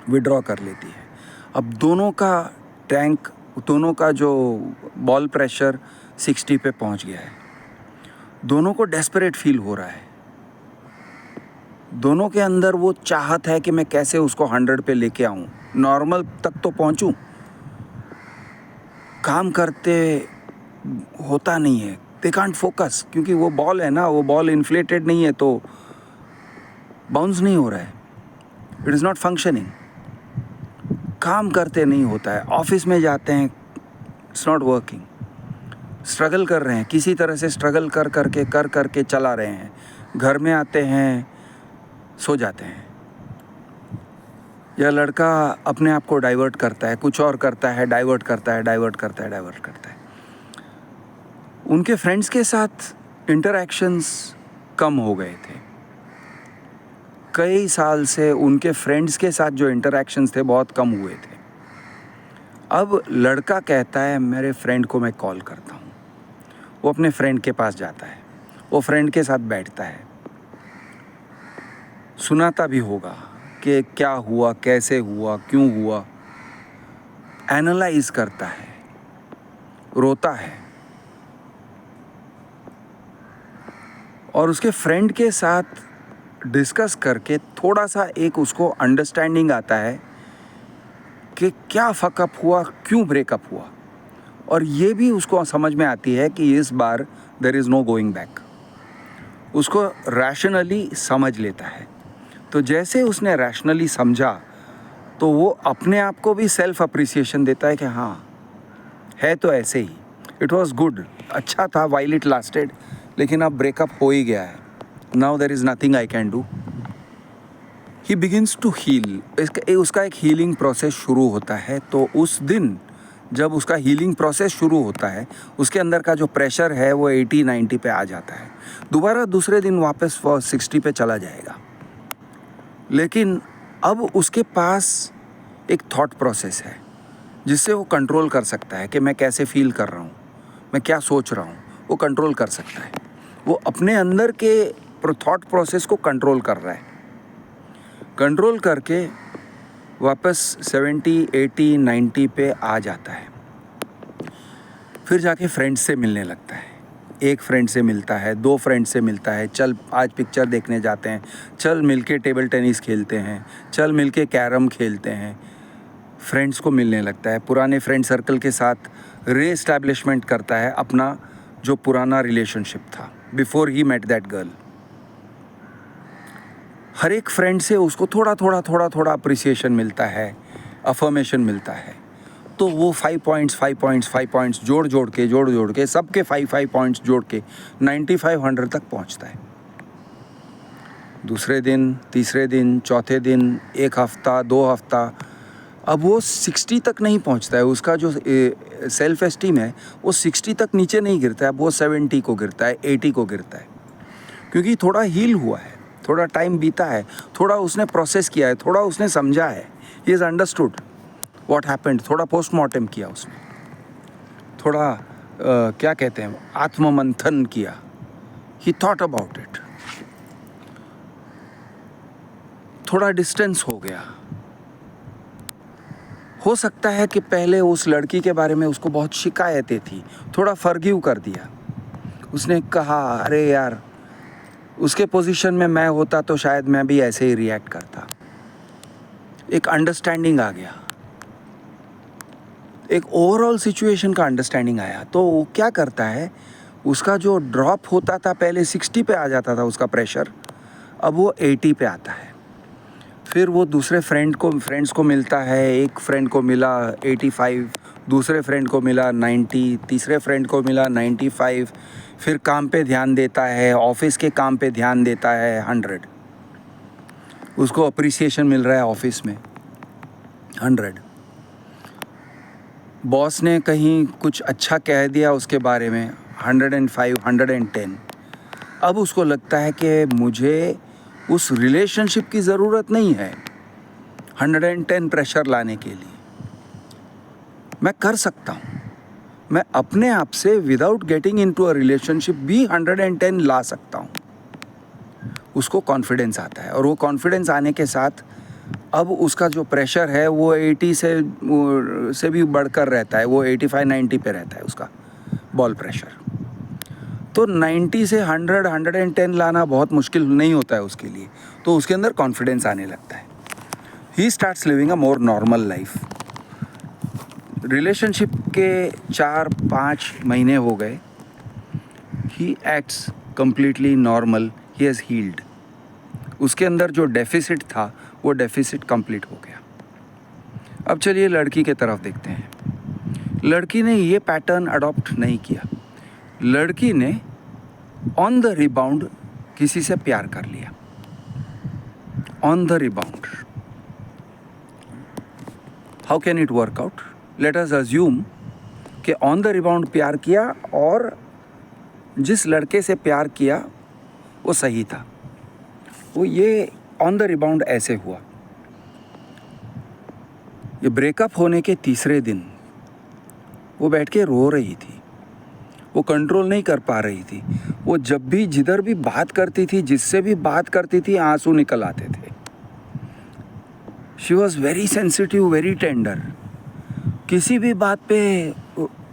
विड्रॉ कर लेती है। अब दोनों का टैंक, दोनों का जो बॉल प्रेशर 60 पे पहुंच गया है। दोनों को डेस्परेट फील हो रहा है। दोनों के अंदर वो चाहत है कि मैं कैसे उसको 100 पे लेके आऊँ, नॉर्मल तक तो पहुँचूँ। काम करते होता नहीं है, दे कांट फोकस, क्योंकि वो बॉल है ना, वो बॉल इन्फ्लेटेड नहीं है, तो बाउंस नहीं हो रहा है, इट इज़ नॉट फंक्शनिंग। काम करते नहीं होता है, ऑफिस में जाते हैं, इट्स नॉट वर्किंग। स्ट्रगल कर रहे हैं, किसी तरह से स्ट्रगल कर करके चला रहे हैं। घर में आते हैं, सो जाते हैं। या लड़का अपने आप को डाइवर्ट करता है, कुछ और करता है, डाइवर्ट करता है। उनके फ्रेंड्स के साथ इंटरैक्शंस कम हो गए थे। कई साल से उनके फ्रेंड्स के साथ जो इंटरैक्शंस थे बहुत कम हुए थे। अब लड़का कहता है मेरे फ्रेंड को मैं कॉल करता हूँ। वो अपने फ्रेंड के पास जाता है, वो फ्रेंड के साथ बैठता है, सुनाता भी होगा कि क्या हुआ, कैसे हुआ, क्यों हुआ, एनालाइज करता है, रोता है, और उसके फ्रेंड के साथ डिस्कस करके थोड़ा सा एक उसको अंडरस्टैंडिंग आता है कि क्या फकअप हुआ, क्यों ब्रेकअप हुआ। और ये भी उसको समझ में आती है कि इस बार there is no going back. उसको रैशनली समझ लेता है। तो जैसे उसने रैशनली समझा, तो वो अपने आप को भी सेल्फ अप्रिसिएशन देता है कि हाँ है तो ऐसे ही, इट वॉज गुड, अच्छा था वाइल इट लास्टेड, लेकिन अब ब्रेकअप हो ही गया है, now there is nothing I can do. He begins to heal, उसका एक हीलिंग प्रोसेस शुरू होता है। तो उस दिन जब उसका हीलिंग प्रोसेस शुरू होता है, उसके अंदर का जो प्रेशर है वो 80-90 पे आ जाता है। दोबारा दूसरे दिन वापस 60 पे चला जाएगा। लेकिन अब उसके पास एक थॉट प्रोसेस है जिससे वो कंट्रोल कर सकता है कि मैं कैसे फील कर रहा हूँ, मैं क्या सोच रहा हूँ, वो कंट्रोल कर सकता है। वो अपने अंदर के थॉट प्रोसेस को कंट्रोल कर रहा है। कंट्रोल करके वापस 70, 80, 90 पे आ जाता है। फिर जाके फ्रेंड्स से मिलने लगता है। एक फ्रेंड से मिलता है, 2 फ्रेंड से मिलता है, चल आज पिक्चर देखने जाते हैं, चल मिलके टेबल टेनिस खेलते हैं, चल मिलके कैरम खेलते हैं। फ्रेंड्स को मिलने लगता है, पुराने फ्रेंड सर्कल के साथ रीएस्टैब्लिशमेंट करता है अपना जो पुराना रिलेशनशिप था before he met that girl. हर एक फ्रेंड से उसको थोड़ा थोड़ा अप्रिसिएशन मिलता है, अफर्मेशन मिलता है। तो वो 5 पॉइंट्स जोड़ के सबके 5 पॉइंट्स जोड़ के 95-100 तक पहुंचता है। दूसरे दिन, तीसरे दिन, चौथे दिन, 1 हफ्ता, 2 हफ्ता, अब वो 60 तक नहीं पहुंचता है। उसका जो सेल्फ एस्टीम है वो 60 तक नीचे नहीं गिरता है, वो 70 को गिरता है, 80 को गिरता है, क्योंकि थोड़ा हील हुआ है, थोड़ा टाइम बीता है, थोड़ा उसने प्रोसेस किया है, थोड़ा उसने समझा है, he is understood what happened, थोड़ा पोस्टमार्टम किया उसने, थोड़ा क्या कहते हैं, आत्ममंथन किया, ही थॉट अबाउट इट, थोड़ा डिस्टेंस हो गया। हो सकता है कि पहले उस लड़की के बारे में उसको बहुत शिकायतें थी, थोड़ा फॉरगिव कर दिया। उसने कहा अरे यार, उसके पोजीशन में मैं होता तो शायद मैं भी ऐसे ही रिएक्ट करता। एक अंडरस्टैंडिंग आ गया, एक ओवरऑल सिचुएशन का अंडरस्टैंडिंग आया। तो वो क्या करता है, उसका जो ड्रॉप होता था पहले 60 पे आ जाता था उसका प्रेशर, अब वो 80 पे आता है। फिर वो दूसरे फ्रेंड्स को मिलता है। एक फ्रेंड को मिला 85, दूसरे फ्रेंड को मिला 90, तीसरे फ्रेंड को मिला 95। फिर काम पे ध्यान देता है, ऑफिस के काम पे ध्यान देता है 100, उसको अप्रिसिएशन मिल रहा है ऑफिस में 100। बॉस ने कहीं कुछ अच्छा कह दिया उसके बारे में 105, 110। अब उसको लगता है कि मुझे उस रिलेशनशिप की ज़रूरत नहीं है 110 प्रेशर लाने के लिए, मैं कर सकता हूँ, मैं अपने आप से without getting into a relationship भी 110 ला सकता हूँ। उसको कॉन्फिडेंस आता है, और वो कॉन्फिडेंस आने के साथ अब उसका जो प्रेशर है वो 80 से भी बढ़कर रहता है, वो 85-90 पे रहता है उसका बॉल प्रेशर। तो 90 से 100, 110 लाना बहुत मुश्किल नहीं होता है उसके लिए, तो उसके अंदर कॉन्फिडेंस आने लगता है। He starts living a more normal life. Relationship के 4-5 महीने हो गए, he acts completely normal, he has healed. उसके अंदर जो डेफिसिट था वो डेफिसिट कंप्लीट हो गया। अब चलिए लड़की के तरफ देखते हैं। लड़की ने ये पैटर्न अडॉप्ट नहीं किया। लड़की ने ऑन द रिबाउंड किसी से प्यार कर लिया, on the rebound. How can it work out? Let us assume कि ऑन द रिबाउंड प्यार किया, और जिस लड़के से प्यार किया वो सही था। वो ये ऑन द रिबाउंड ऐसे हुआ, ये ब्रेकअप होने के तीसरे दिन वो बैठ के रो रही थी, वो कंट्रोल नहीं कर पा रही थी। वो जब भी जिधर भी बात करती थी, जिससे भी बात करती थी, आंसू निकल आते थे। She was very sensitive, very tender. किसी भी बात पे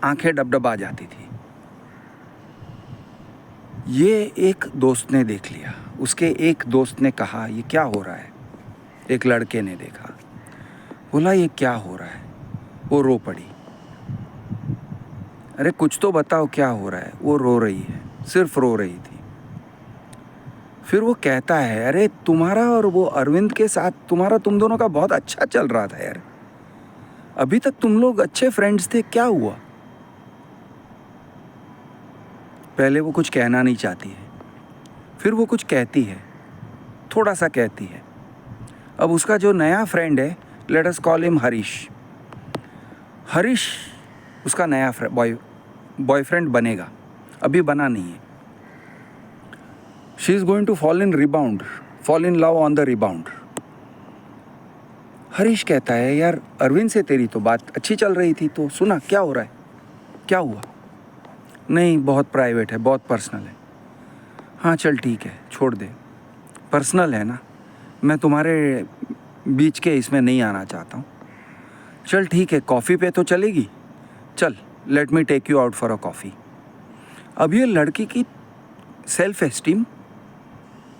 आंखें डबडबा जाती थी। ये एक दोस्त ने देख लिया, उसके एक दोस्त ने कहा ये क्या हो रहा है। एक लड़के ने देखा, बोला ये क्या हो रहा है। वो रो पड़ी, अरे कुछ तो बताओ क्या हो रहा है। वो रो रही है, सिर्फ रो रही थी। फिर वो कहता है, अरे तुम्हारा और वो अरविंद के साथ तुम दोनों का बहुत अच्छा चल रहा था यार, अभी तक तुम लोग अच्छे फ्रेंड्स थे, क्या हुआ? पहले वो कुछ कहना नहीं चाहती है, फिर वो कुछ कहती है, थोड़ा सा कहती है। अब उसका जो नया फ्रेंड है, let us call him Harish, Harish उसका नया बॉयफ्रेंड बनेगा, अभी बना नहीं है। She is going to fall in love on the rebound. Harish कहता है, यार अरविंद से तेरी तो बात अच्छी चल रही थी, तो सुना क्या हो रहा है, क्या हुआ? नहीं, बहुत प्राइवेट है, बहुत पर्सनल है। हाँ चल ठीक है, छोड़ दे, पर्सनल है ना, मैं तुम्हारे बीच के इसमें नहीं आना चाहता हूँ। चल ठीक है, कॉफ़ी पे तो चलेगी, चल let me take you out for a coffee. अब ये लड़की की सेल्फ एस्टीम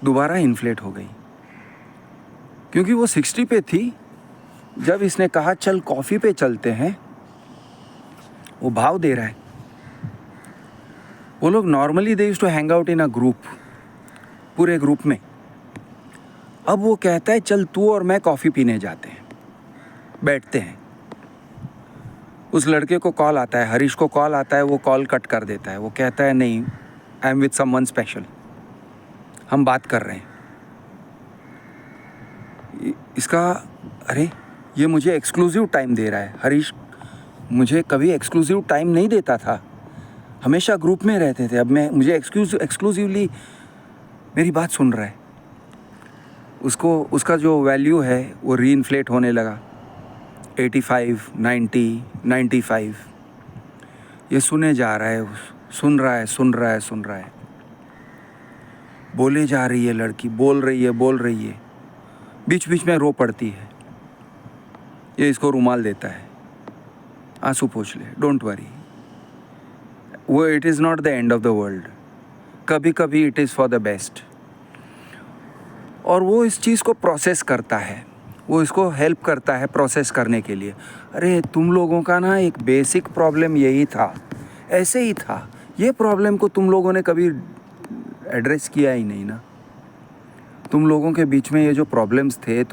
दोबारा इन्फ्लेट हो गई, क्योंकि वो 60 पे थी जब इसने कहा चल कॉफ़ी पे चलते हैं। वो भाव दे रहा है। वो लोग normally they used to hang out in a group, पूरे ग्रुप में। अब वो कहता है चल तू और मैं कॉफ़ी पीने जाते हैं, बैठते हैं। उस लड़के को कॉल आता है, हरीश को कॉल आता है, वो कॉल कट कर देता है। वो कहता है नहीं, I am with someone special, हम बात कर रहे हैं। इसका अरे ये मुझे एक्सक्लूसिव टाइम दे रहा है। हरीश मुझे कभी एक्सक्लूसिव टाइम नहीं देता था, हमेशा ग्रुप में रहते थे। अब मुझे एक्सक्लूसिवली मेरी बात सुन रहा है। उसका जो वैल्यू है वो रीइन्फ्लेट होने लगा, 85, 90, 95। ये सुने जा रहा है, सुन रहा है। बोले जा रही है लड़की, बोल रही है, बीच बीच में रो पड़ती है। ये इसको रुमाल देता है, आंसू पोंछ ले, डोंट वरी, वो it is not the end of the world, कभी कभी it is for the best. और वो इस चीज़ को प्रोसेस करता है, वो इसको हेल्प करता है प्रोसेस करने के लिए। अरे तुम लोगों का ना एक बेसिक प्रॉब्लम यही था, ऐसे ही था, ये प्रॉब्लम को तुम लोगों ने कभी एड्रेस किया ही नहीं ना। तुम लोगों के बीच में ये जो प्रॉब्लम्स थे,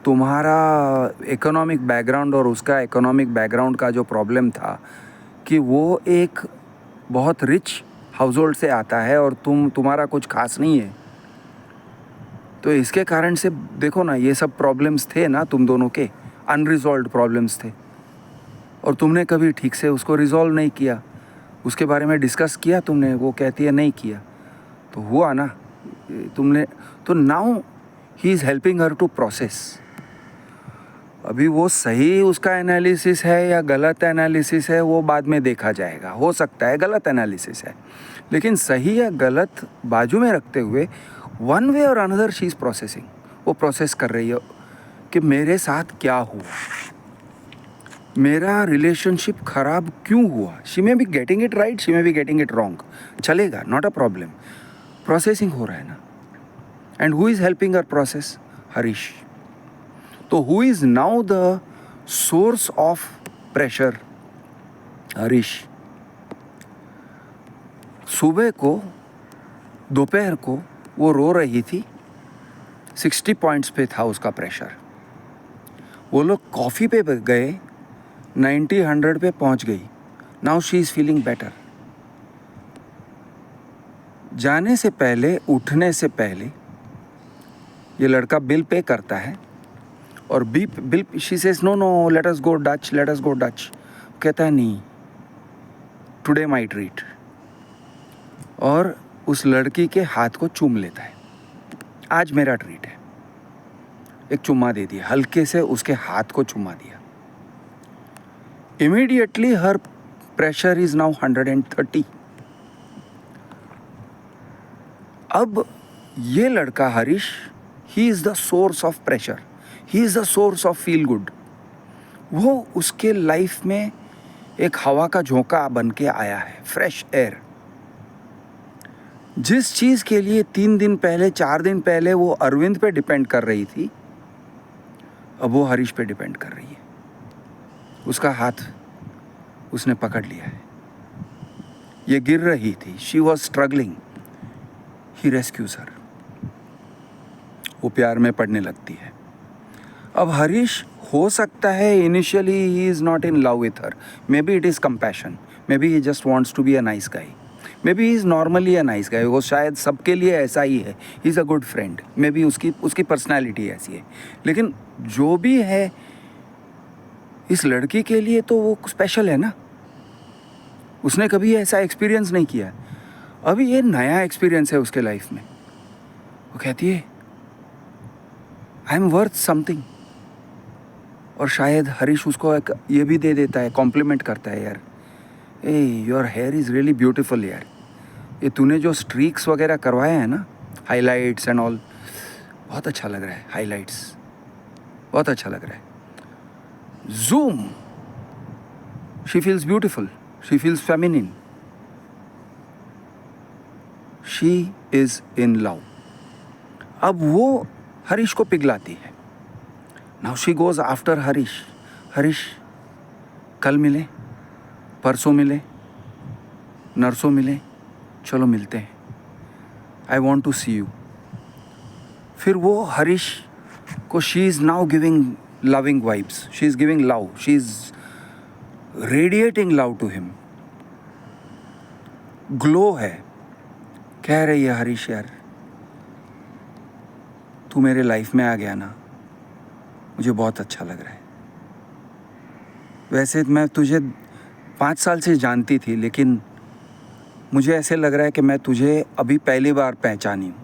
तुम्हारा इकोनॉमिक बैकग्राउंड और उसका इकोनॉमिक बैकग्राउंड का जो प्रॉब्लम था कि वो एक बहुत रिच हाउस होल्ड से आता है और तुम्हारा कुछ खास नहीं है। तो इसके कारण से देखो ना, ये सब प्रॉब्लम्स थे ना तुम दोनों के, अनरिजॉल्व्ड प्रॉब्लम्स थे, और तुमने कभी ठीक से उसको रिजॉल्व नहीं किया। उसके बारे में डिस्कस किया तुमने? वो कहती है नहीं किया। तो हुआ ना तुमने, तो now he is helping her to process. अभी वो सही उसका एनालिसिस है या गलत एनालिसिस है वो बाद में देखा जाएगा। हो सकता है गलत एनालिसिस है, लेकिन सही या गलत बाजू में रखते हुए वन वे और अनदर शी इज़ प्रोसेसिंग। वो प्रोसेस कर रही है कि मेरे साथ क्या हुआ, मेरा रिलेशनशिप ख़राब क्यों हुआ। She may be getting it right, she may be getting it wrong, चलेगा, नॉट अ प्रॉब्लम। प्रोसेसिंग हो रहा है ना। And who is helping her process? Harish. तो who is now the source of pressure? Harish. सुबह को, दोपहर को वो रो रही थी, 60 पॉइंट्स पे था उसका प्रेशर। वो लोग कॉफ़ी पे गए, 90, 100 पे पहुंच गई। Now she is feeling better. जाने से पहले, उठने से पहले ये लड़का बिल पे करता है, और bill she says no let us go Dutch. कहता है नहीं, टुडे माई ट्रीट, और उस लड़की के हाथ को चूम लेता है। आज मेरा ट्रीट है। एक चुम्मा दे दिया, हल्के से उसके हाथ को चुम्मा दिया। Immediately her pressure is now 130। अब ये लड़का Harish, he is the source of pressure, he is the source of feel good. वो उसके लाइफ में एक हवा का झोंका बन के आया है, फ्रेश एयर। जिस चीज़ के लिए 3 दिन पहले, 4 दिन पहले वो अरविंद पे डिपेंड कर रही थी, अब वो हरीश पे डिपेंड कर रही है। उसका हाथ उसने पकड़ लिया है। ये गिर रही थी, she was struggling, he rescues her. वो प्यार में पड़ने लगती है। अब हरीश हो सकता है initially he is not in love with her, maybe it is compassion, maybe he just wants to be a nice guy, maybe he is normally a nice guy, वो शायद सबके लिए ऐसा ही है, he is a good friend, maybe उसकी personality ऐसी है। लेकिन जो भी है इस लड़की के लिए तो वो स्पेशल है ना, उसने कभी ऐसा एक्सपीरियंस नहीं किया, अभी ये नया एक्सपीरियंस है उसके लाइफ में। वो कहती है आई एम वर्थ समथिंग, और शायद हरीश उसको एक ये भी दे देता है, कॉम्प्लीमेंट करता है, यार ए your hair is really beautiful यार, ये तूने जो स्ट्रीक्स वगैरह करवाए हैं ना, हाइलाइट्स एंड ऑल, बहुत अच्छा लग रहा है, हाइलाइट्स बहुत अच्छा लग रहा है। Zoom, she feels beautiful, she feels feminine, she is in love. अब वो हरीश को पिघलाती है। Now she goes after Harish, Harish कल मिले, परसों मिले, नरसों मिले, चलो मिलते हैं, I want to see you. फिर वो हरीश को she is now giving loving vibes, she is giving love, she is radiating love to him, glow है। कह रही है हरीश यार तू मेरे लाइफ में आ गया ना, मुझे बहुत अच्छा लग रहा है। वैसे मैं तुझे 5 साल से जानती थी, लेकिन मुझे ऐसे लग रहा है कि मैं तुझे अभी पहली बार पहचानी हूँ,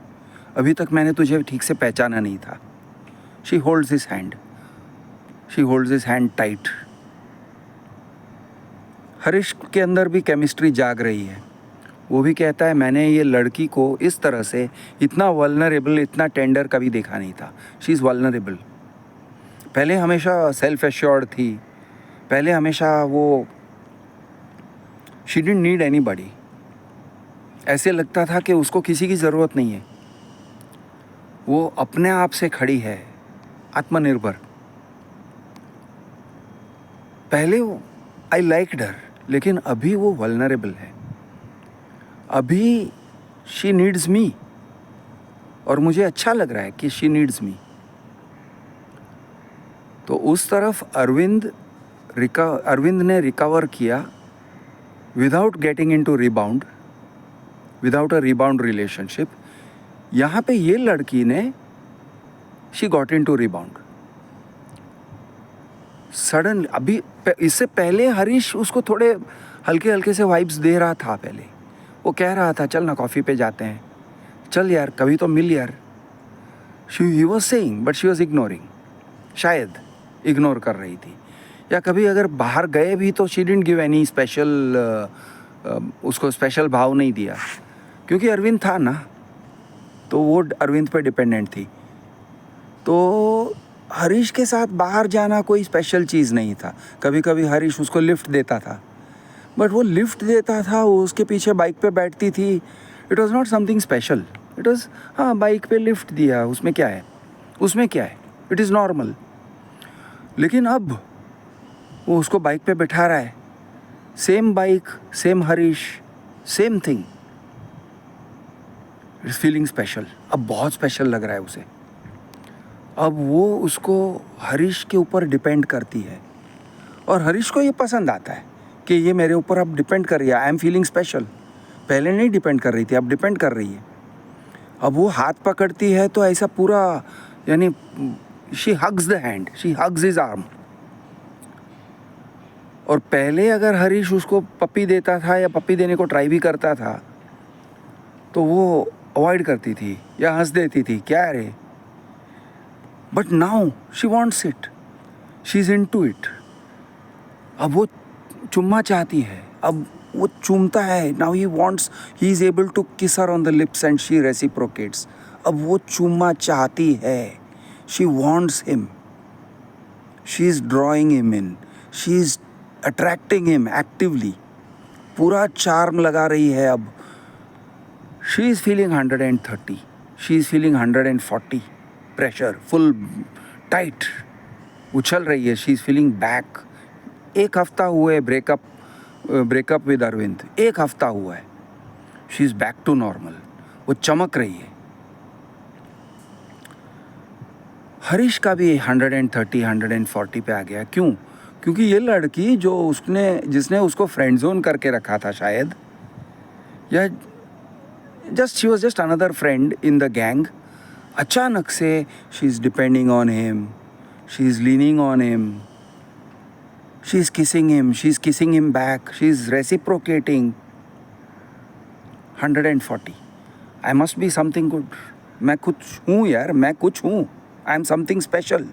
अभी तक मैंने तुझे ठीक से पहचाना नहीं था। She holds his hand, she holds his hand tight. Harish के अंदर भी केमिस्ट्री जाग रही है, वो भी कहता है मैंने ये लड़की को इस तरह से इतना वल्नरेबल, इतना टेंडर कभी देखा नहीं था। She is vulnerable. पहले हमेशा सेल्फ एश्योर्ड थी, पहले हमेशा वो शी डिडंट नीड एनीबॉडी, ऐसे लगता था कि उसको किसी की ज़रूरत नहीं है, वो अपने आप से खड़ी है, आत्मनिर्भर। पहले आई लाइक्ड हर, लेकिन अभी वो वल्नरेबल है, अभी शी नीड्स मी, और मुझे अच्छा लग रहा है कि शी नीड्स मी। तो उस तरफ अरविंद ने रिकवर किया without getting into rebound, without a rebound relationship. यहाँ पे ये लड़की ने she got into rebound sudden. अभी इससे पहले हरीश उसको थोड़े हल्के हल्के से वाइब्स दे रहा था, पहले वो कह रहा था चल ना कॉफ़ी पे जाते हैं, चल यार कभी तो मिल यार, he was saying but she was ignoring, शायद इग्नोर कर रही थी, या कभी अगर बाहर गए भी तो she didn't give any special, उसको स्पेशल भाव नहीं दिया, क्योंकि अरविंद था ना, तो वो अरविंद पे डिपेंडेंट थी। तो हरीश के साथ बाहर जाना कोई स्पेशल चीज़ नहीं था। कभी कभी हरीश उसको लिफ्ट देता था, बट वो लिफ्ट देता था, वो उसके पीछे बाइक पे बैठती थी, it was not something special, it was हाँ बाइक पे लिफ्ट दिया, उसमें क्या है, उसमें क्या है, इट इज़ नॉर्मल। लेकिन अब वो उसको बाइक पे बैठा रहा है, same bike, same Harish, same thing, it's feeling special. अब बहुत स्पेशल लग रहा है उसे। अब वो उसको हरीश के ऊपर डिपेंड करती है, और हरीश को ये पसंद आता है कि ये मेरे ऊपर अब डिपेंड कर रही है, आई एम फीलिंग स्पेशल। पहले नहीं डिपेंड कर रही थी, अब डिपेंड कर रही है। अब वो हाथ पकड़ती है तो ऐसा पूरा, यानी she hugs the hand, she hugs his arm. और पहले अगर हरीश उसको पप्पी देता था या पप्पी देने को ट्राई भी करता था तो वो अवॉइड करती थी या हंस देती थी, क्या है रे। But now she wants it, she is into it. अब वो चुम्मा चाहती है, अब वो चूमता है, now he wants, he is able to kiss her on the lips and she reciprocates. अब वो चुम्मा चाहती है, she wants him, she is drawing him in, she is attracting him actively, पूरा चार्म लगा रही है। अब she is feeling 130, she is feeling 140, pressure full tight उछल रही है, शी इज़ फीलिंग बैक। एक हफ्ता हुए ब्रेकअप विद अरविंद, एक हफ्ता हुआ है, she is back to normal, वो चमक रही है। हरीश का भी 130 140 पे आ गया। क्यों? क्योंकि ये लड़की जो जिसने उसको फ्रेंड जोन करके रखा था शायद, या she was just another friend in the gang, अचानक से she is depending on him, she is leaning on him, she is kissing him back, she is reciprocating. 140, I must be something good. मैं कुछ हूँ यार, मैं कुछ हूँ, I am something special.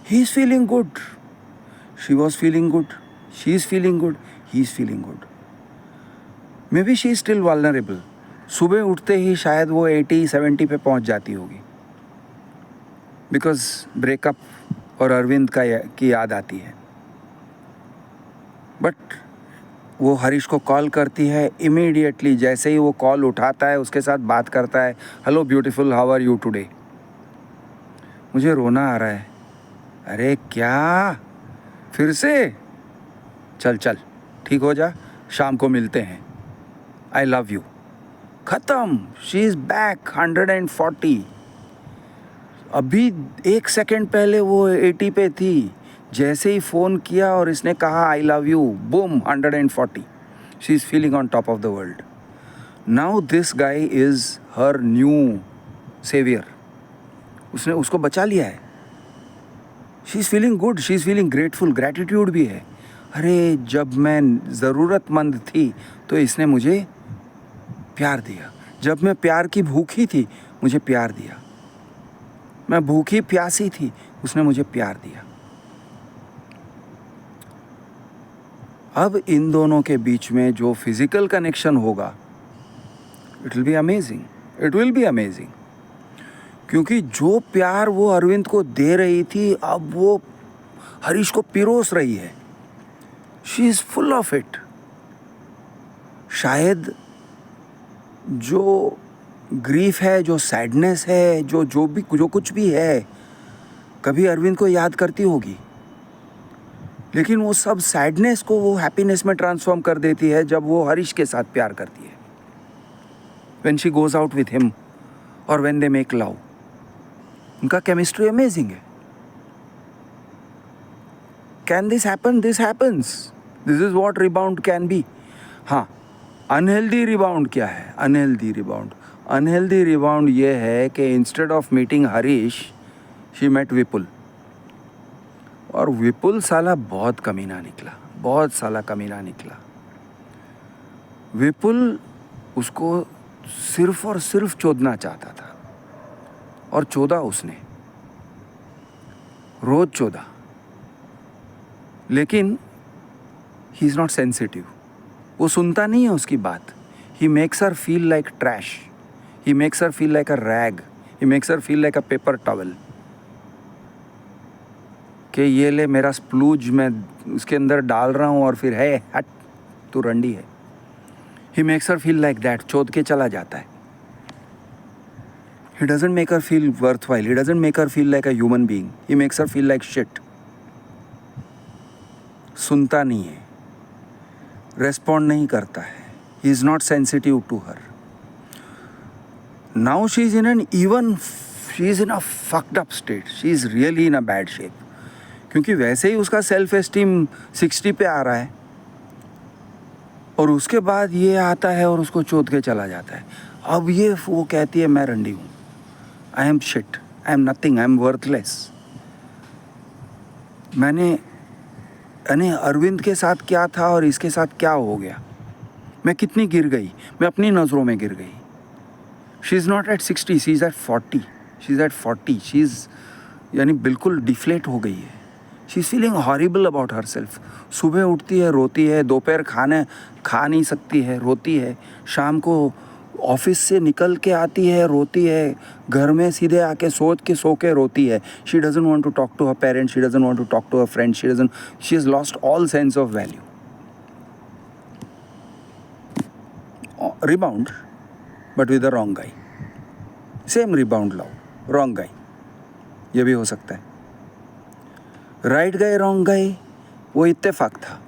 He is feeling good, she was feeling good, she is feeling good, he is feeling good. May be she is still vulnerable. सुबह उठते ही शायद वो 80-70 पे पहुंच जाती होगी, बिकॉज ब्रेकअप और अरविंद की याद आती है। बट वो हरीश को कॉल करती है इमीडिएटली। जैसे ही वो कॉल उठाता है, उसके साथ बात करता है, hello beautiful, how are you today. मुझे रोना आ रहा है। अरे क्या, फिर से? चल चल, ठीक हो जा, शाम को मिलते हैं, आई लव यू। खत्म, शी इज़ बैक 140। अभी 1 सेकेंड पहले वो 80 पे थी। जैसे ही फ़ोन किया और इसने कहा I love you, boom 140। She is feeling on top of the world. Now this guy is her new saviour. उसने उसको बचा लिया है। She is feeling good, she is feeling grateful, gratitude भी है। अरे जब मैं ज़रूरतमंद थी तो इसने मुझे प्यार दिया। जब मैं प्यार की भूखी थी, मुझे प्यार दिया। मैं भूखी प्यासी थी, उसने मुझे प्यार दिया। अब इन दोनों के बीच में जो फिजिकल कनेक्शन होगा, it will be amazing, it will be amazing. क्योंकि जो प्यार वो अरविंद को दे रही थी, अब वो हरीश को पिरोस रही है। She is full of it. शायद जो ग्रीफ है, जो सैडनेस है, जो कुछ भी है, कभी अरविंद को याद करती होगी, लेकिन वो सब सैडनेस को वो हैप्पीनेस में ट्रांसफॉर्म कर देती है जब वो हरीश के साथ प्यार करती है। When she goes out with him और व्हेन दे मेक लव, उनका केमिस्ट्री अमेजिंग है। Can this happen? This happens. This is what rebound can be. हाँ, अनहेल्दी रिबाउंड क्या है? अनहेल्दी रिबाउंड ये है कि instead of meeting Harish, she met Vipul. और विपुल साला बहुत कमीना निकला। विपुल उसको सिर्फ और सिर्फ चोदना चाहता था, और चोदा उसने, रोज चोदा। लेकिन ही इज़ नॉट सेंसिटिव, वो सुनता नहीं है उसकी बात। ही makes her feel like trash, he makes her feel like a rag, he makes her feel like a paper towel. कि ये ले मेरा स्प्लूज, मैं उसके अंदर डाल रहा हूँ और फिर है हट, तू रंडी है। He makes her feel like that, चोद के चला जाता है। He doesn't make her feel worthwhile, he doesn't make her feel like a human being, he makes her feel like shit. सुनता नहीं है, रेस्पॉन्ड नहीं करता है, he is not sensitive to her. Now she is in a fucked up state, she is really in a bad shape. क्योंकि वैसे ही उसका self esteem 60 पे आ रहा है, और उसके बाद ये आता है और उसको चोद के चला जाता है। अब ये वो कहती है मैं रंडी हूँ, I am shit, I am nothing, I am worthless. मैंने अरविंद के साथ क्या था और इसके साथ क्या हो गया? मैं कितनी गिर गई, मैं अपनी नज़रों में गिर गई। She is not at 60, she is at 40, she is यानी बिल्कुल डिफ्लेट हो गई है। She is feeling horrible about herself. सुबह उठती है, रोती है, दोपहर खा नहीं सकती है, रोती है, शाम को ऑफिस से निकल के आती है, रोती है, घर में सीधे आके सो के रोती है। She doesn't want to talk to her parents, she doesn't want to talk to her friends, she has lost all sense of value. Rebound, but with the wrong guy. Same rebound love, wrong guy, ये भी हो सकता है। Right guy wrong गाय वो इत्तेफाक था।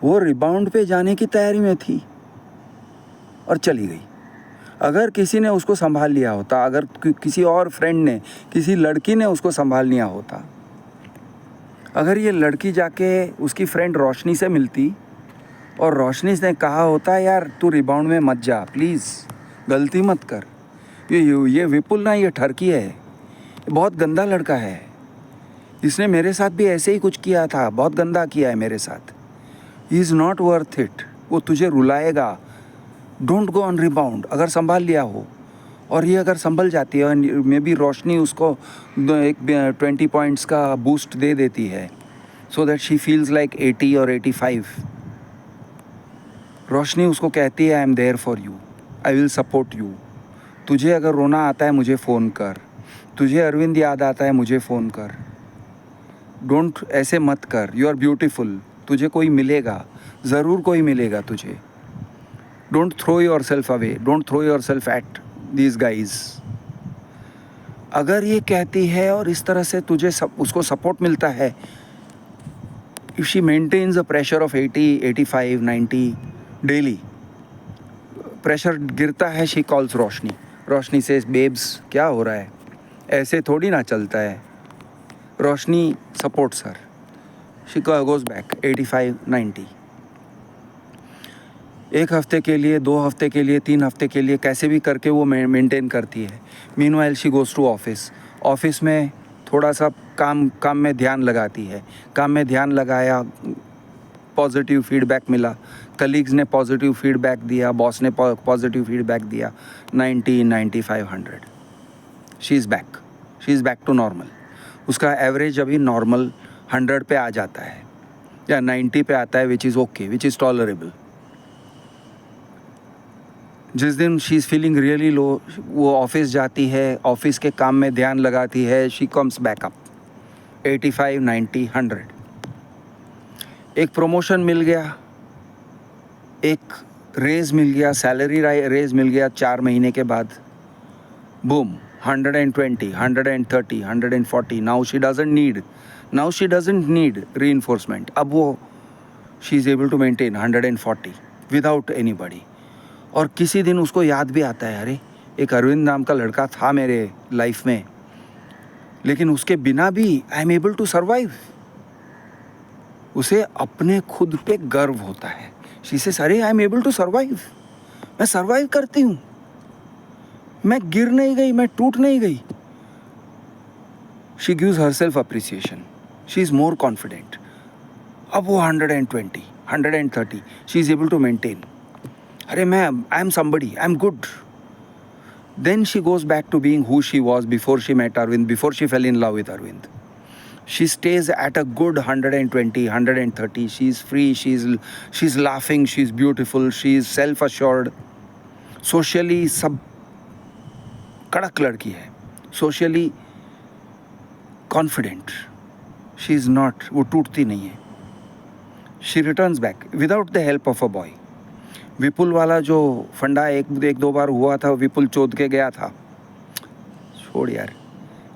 वो rebound पे जाने की तैयारी में थी और चली गई। अगर किसी ने उसको संभाल लिया होता, अगर किसी और फ्रेंड ने, किसी लड़की ने उसको संभाल लिया होता, अगर ये लड़की जाके उसकी फ्रेंड रोशनी से मिलती और रोशनी ने कहा होता, यार तू रिबाउंड में मत जा प्लीज़, गलती मत कर, ये विपुल ना, ये ठरकी है, ये बहुत गंदा लड़का है, इसने मेरे साथ भी ऐसे ही कुछ किया था, बहुत गंदा किया है मेरे साथ, ही इज़ नॉट वर्थ इट, वो तुझे रुलाएगा, डोंट गो ऑन रिबाउंड। अगर संभाल लिया हो और ये अगर संभल जाती है, मे बी रोशनी उसको एक 20 पॉइंट्स का बूस्ट दे देती है, so that she feels like 80 और 85। रोशनी उसको कहती है, I am there for you, I will support you, तुझे अगर रोना आता है मुझे फ़ोन कर, तुझे अरविंद याद आता है मुझे फ़ोन कर, डोंट ऐसे मत कर, यू आर ब्यूटीफुल, तुझे कोई मिलेगा, ज़रूर कोई मिलेगा तुझे, don't throw yourself away, don't throw yourself at these guys. अगर ये कहती है और इस तरह से तुझे उसको सपोर्ट मिलता है, if she maintains a pressure of 80, 85, 90 daily, pressure गिरता है, शी कॉल्स रोशनी, रोशनी से बेब्स क्या हो रहा है, ऐसे थोड़ी ना चलता है, Roshni supports her, she goes back 85, 90। एक हफ्ते के लिए, 2 हफ्ते के लिए, 3 हफ्ते के लिए, कैसे भी करके वो मेंटेन करती है। Meanwhile she goes to office, office में थोड़ा सा काम में ध्यान लगाती है, काम में ध्यान लगाया, पॉजिटिव फीडबैक मिला, कलीग्स ने पॉजिटिव फीडबैक दिया, बॉस ने पॉजिटिव फीडबैक दिया, 90, 95, 100, she is back to normal. उसका एवरेज अभी नॉर्मल 100 पे आ जाता है या 90 पे आता है, which is okay, which is tolerable. जिस दिन she is feeling really low, वो ऑफिस जाती है, ऑफिस के काम में ध्यान लगाती है, शी कम्स बैक अप 85, 90, 100। एक प्रमोशन मिल गया, एक रेज़ मिल गया, सैलरी रेज़ मिल गया 4 महीने के बाद, boom, 120, 130, 140, now she doesn't need reinforcement. अब वो she is able to maintain 140 without anybody. और किसी दिन उसको याद भी आता है, अरे एक अरविंद नाम का लड़का था मेरे लाइफ में, लेकिन उसके बिना भी I am able to survive. उसे अपने खुद पे गर्व होता है, शी सेज, अरे I am able to survive, मैं सर्वाइव करती हूँ, मैं गिर नहीं गई, मैं टूट नहीं गई। She gives herself appreciation, she is more confident. अब वो 120, 130 she is able to maintain, अरे मैं I am somebody, I am good. Then she goes back to being who she was before she met Arvind, before she fell in love with Arvind. She stays at a good 120, 130. She's free, she's laughing, she's beautiful, she's self-assured. Socially सब कड़क लड़की है, socially confident. She's not, वो टूटती नहीं है. She returns back without the help of a boy. विपुल वाला जो फंडा एक दो बार हुआ था, विपुल चोद के गया था, छोड़ यार,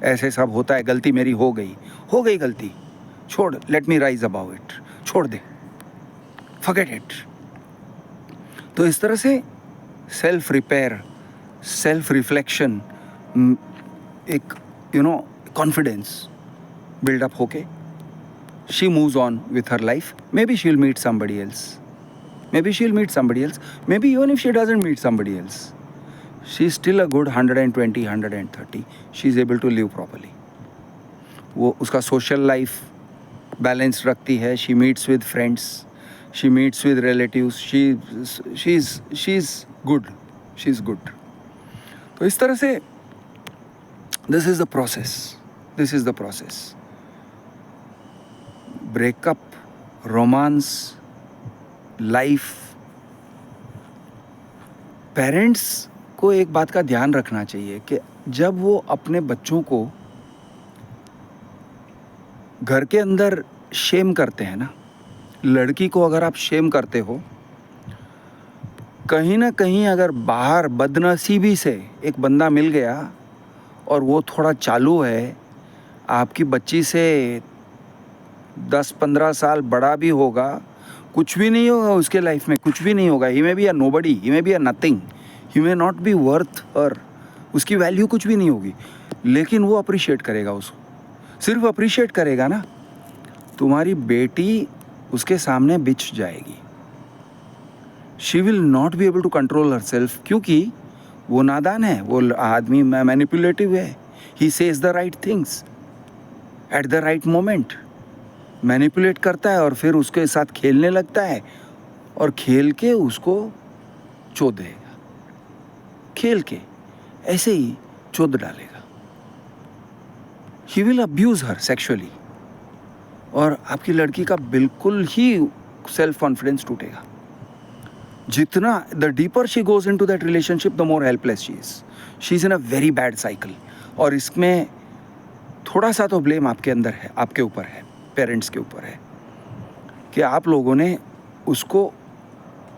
ऐसे सब होता है, गलती मेरी हो गई गलती, छोड़, let me rise about it, छोड़ दे, फॉरगेट इट। तो इस तरह से सेल्फ रिपेयर, सेल्फ रिफ्लेक्शन, एक कॉन्फिडेंस बिल्डअप होके she moves on with her life. Maybe she will meet somebody else, maybe she'll meet somebody else, maybe even if she doesn't meet somebody else, she's still a good 120, 130, she's able to live properly. वो उसका social life balance रखती है, she meets with friends, she meets with relatives, she's good. तो इस तरह से this is the process. Breakup, romance, life. Parents को एक बात का ध्यान रखना चाहिए कि जब वो अपने बच्चों को घर के अंदर शेम करते हैं ना, लड़की को अगर आप शेम करते हो, कहीं ना कहीं अगर बाहर बदनसीबी से एक बंदा मिल गया और वो थोड़ा चालू है, आपकी बच्ची से 10-15 साल बड़ा भी होगा, कुछ भी नहीं होगा उसके लाइफ में, कुछ भी नहीं होगा। He may be a nobody, he may be a nothing, he may not be worth her, उसकी वैल्यू कुछ भी नहीं होगी, लेकिन वो अप्रिशिएट करेगा उसको, सिर्फ अप्रिशिएट करेगा ना। तुम्हारी बेटी उसके सामने बिछ जाएगी, she will not be able to control herself, क्योंकि वो नादान है, वो आदमी मैनिपुलेटिव है। He says the right things at the right moment, manipulate करता है और फिर उसके साथ खेलने लगता है और खेल के उसको चोद देगा, खेल के ऐसे ही चोद डालेगा। He will abuse her sexually, और आपकी लड़की का बिल्कुल ही सेल्फ कॉन्फिडेंस टूटेगा। जितना the deeper she goes into that relationship the more helpless she is in a very bad cycle. और इसमें थोड़ा सा तो ब्लेम आपके अंदर है, आपके ऊपर है, पेरेंट्स के ऊपर है, कि आप लोगों ने उसको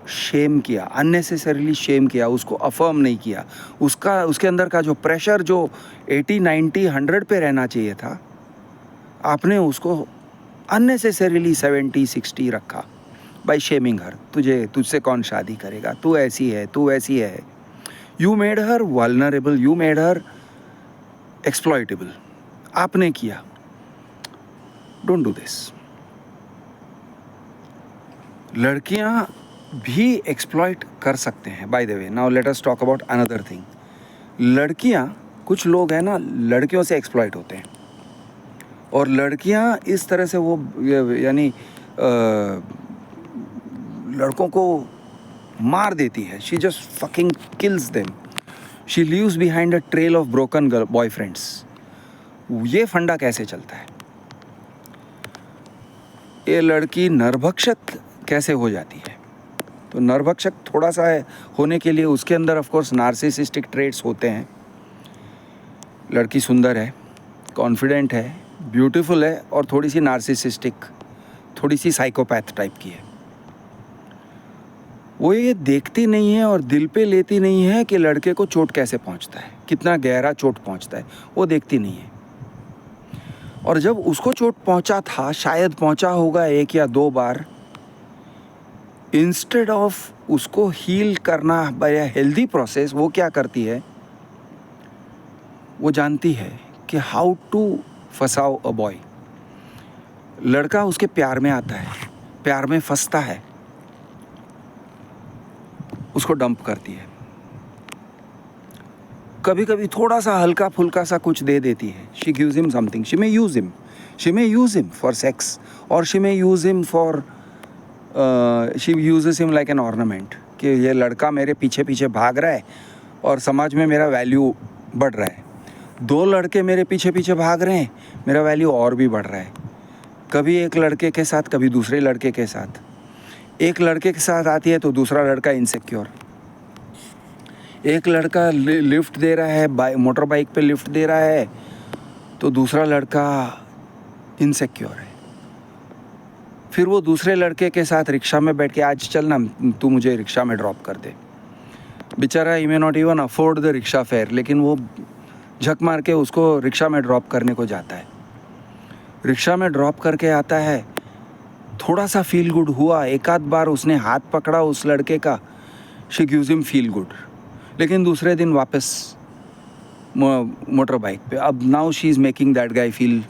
शेम किया, अननेसेसरीली शेम किया, उसको अफर्म नहीं किया। उसके अंदर का जो प्रेशर जो 80, 90, 100 पे रहना चाहिए था, आपने उसको अननेसेसरीली 70, 60 रखा बाय शेमिंग हर। तुझसे कौन शादी करेगा, तू ऐसी है, तू ऐसी है। You made her vulnerable, you made her exploitable, आपने किया। Don't do this. लड़कियां भी एक्सप्लॉइट कर सकते हैं, by the way. Now let us talk about another thing. लड़कियां, कुछ लोग हैं ना, लड़कियों से एक्सप्लॉइट होते हैं, और लड़कियां इस तरह से वो यानी लड़कों को मार देती है। She just fucking kills them, she leaves behind a trail of broken boyfriends. ये फंडा कैसे चलता है? ये लड़की नरभक्षक कैसे हो जाती है? तो नरभक्षक थोड़ा सा है होने के लिए उसके अंदर ऑफ कोर्स नार्सिसिस्टिक ट्रेट्स होते हैं। लड़की सुंदर है, कॉन्फिडेंट है, ब्यूटीफुल है, और थोड़ी सी नार्सिसिस्टिक, थोड़ी सी साइकोपैथ टाइप की है। वो ये देखती नहीं है और दिल पे लेती नहीं है कि लड़के को चोट कैसे पहुंचता है, कितना गहरा चोट पहुंचता है, वो देखती नहीं है। और जब उसको चोट पहुंचा था, शायद पहुंचा होगा 1 या 2 बार, इंस्टेड ऑफ उसको हील करना बाय हेल्दी प्रोसेस, वो क्या करती है? वो जानती है कि हाउ टू फंसाओ अ बॉय। लड़का उसके प्यार में आता है, प्यार में फंसता है, उसको डंप करती है। कभी कभी थोड़ा सा हल्का फुल्का सा कुछ दे देती है। She gives him something, she may use him for sex, और she may use him for she uses him like an ornament, कि ये लड़का मेरे पीछे पीछे भाग रहा है और समाज में मेरा वैल्यू बढ़ रहा है। 2 लड़के मेरे पीछे पीछे भाग रहे हैं, मेरा वैल्यू और भी बढ़ रहा है। कभी एक लड़के के साथ, कभी दूसरे लड़के के साथ। एक लड़के के साथ आती है तो दूसरा लड़का इनसिक्योर। एक लड़का लिफ्ट दे रहा है, मोटर बाइक पे लिफ्ट दे रहा है, तो दूसरा लड़का इनसिक्योर है। फिर वो दूसरे लड़के के साथ रिक्शा में बैठ के, आज चल ना, तू मुझे रिक्शा में ड्रॉप कर दे। बेचारा he may not even afford the rickshaw fare, लेकिन वो झक मार के उसको रिक्शा में ड्रॉप करने को जाता है। रिक्शा में ड्रॉप करके आता है, थोड़ा सा फील गुड हुआ, एक आध बार उसने हाथ पकड़ा उस लड़के का, she gives him feel good. लेकिन दूसरे दिन वापस मोटर बाइक पे। अब now she is making that guy feel